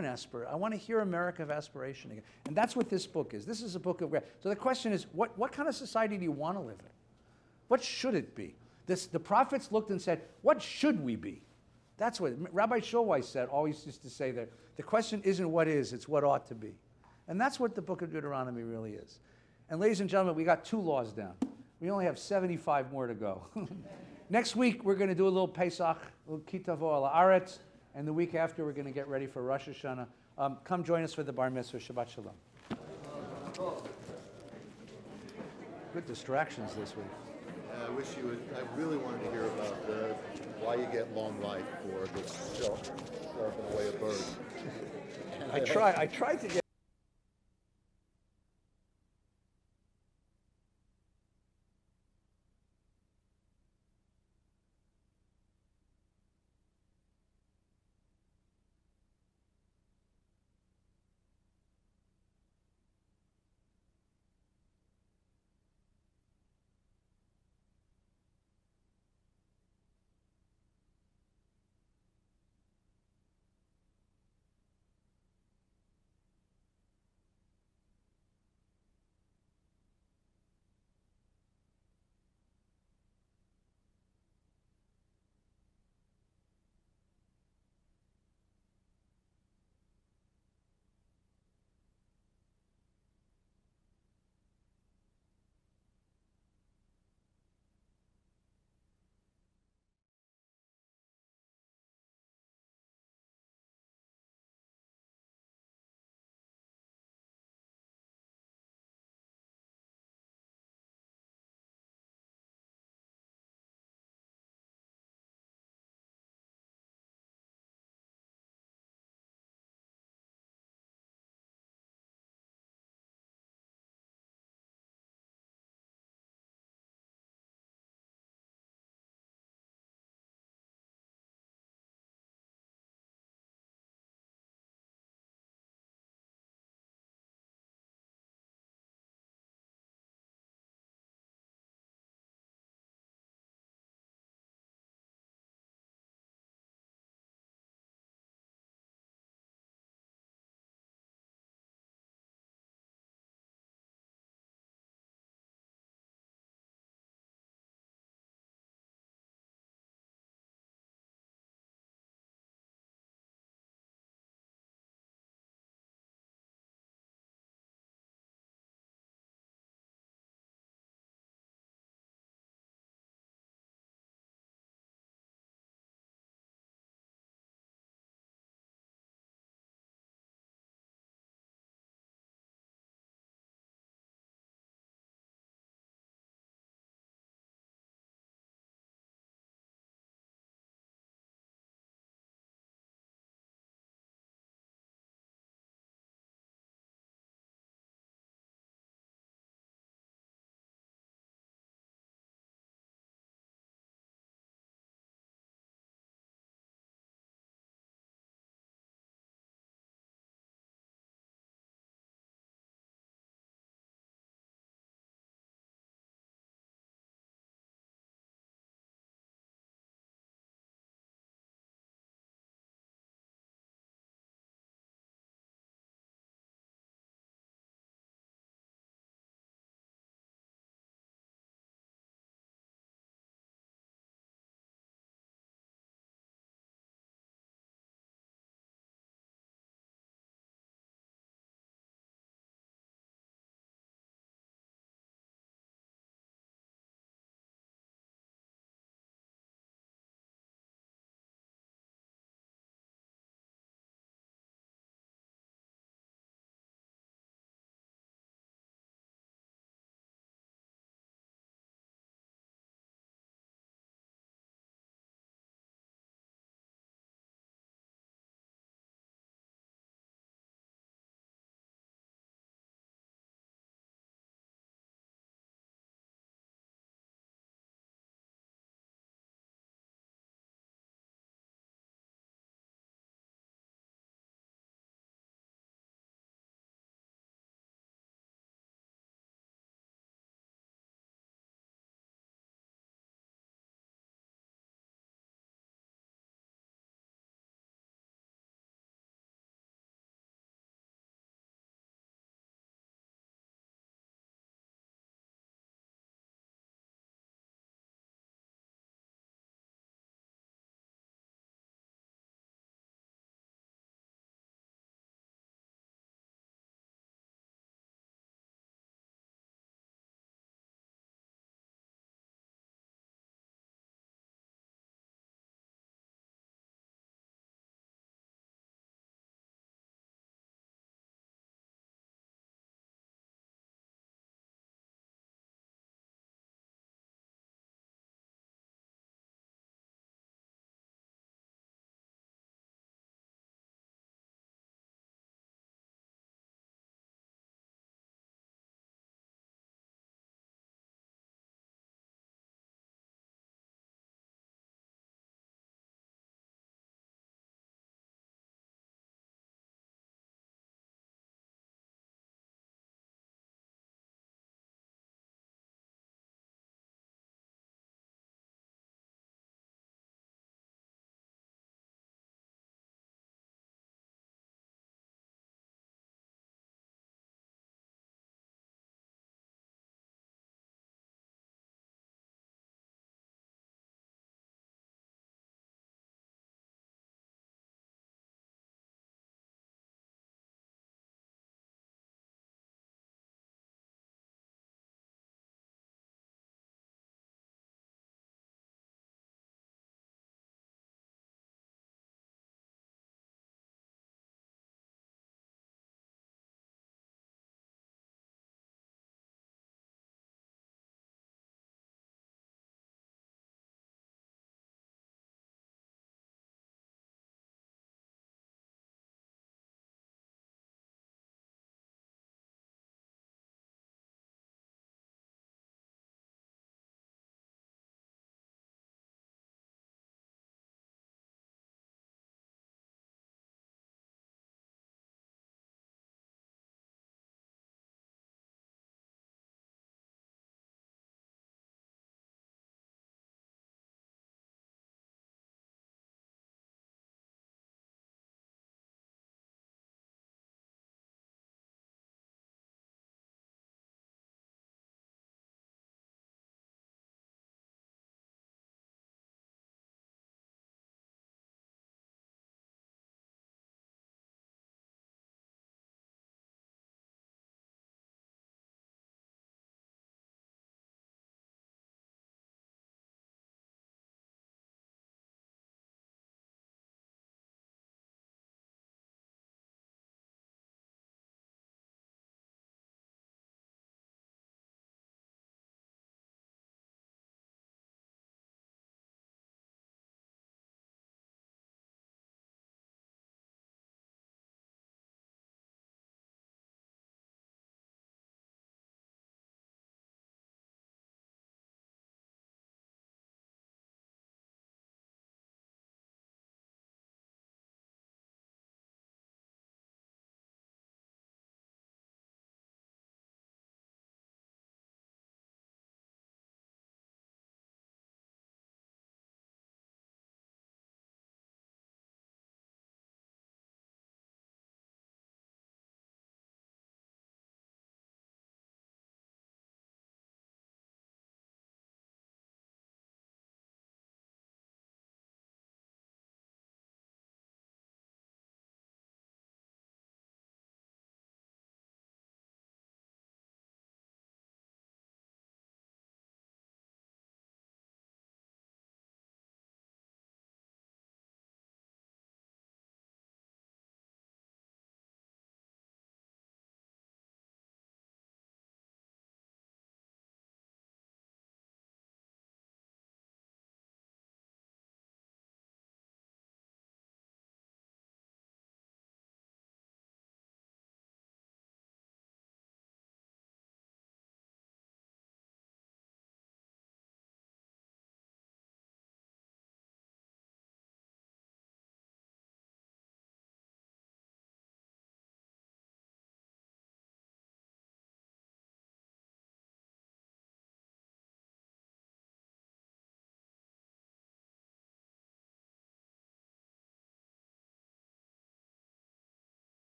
I want to hear America of aspiration again. And that's what this book is. This is a book of. So the question is, what kind of society do you want to live in? What should it be? The prophets looked and said, what should we be? That's what Rabbi Schulweis said, always used to say that the question isn't what is, it's what ought to be. And that's what the book of Deuteronomy really is. And ladies and gentlemen, we got 2 laws down. We only have 75 more to go. Next week, we're going to do a little Pesach, a little Kitavo ala Aretz, and the week after, we're going to get ready for Rosh Hashanah. Come join us for the Bar Mitzvah. Shabbat Shalom. Good distractions this week. I wish you would, I really wanted to hear about why you get long life for this sharping away a bird. I tried to get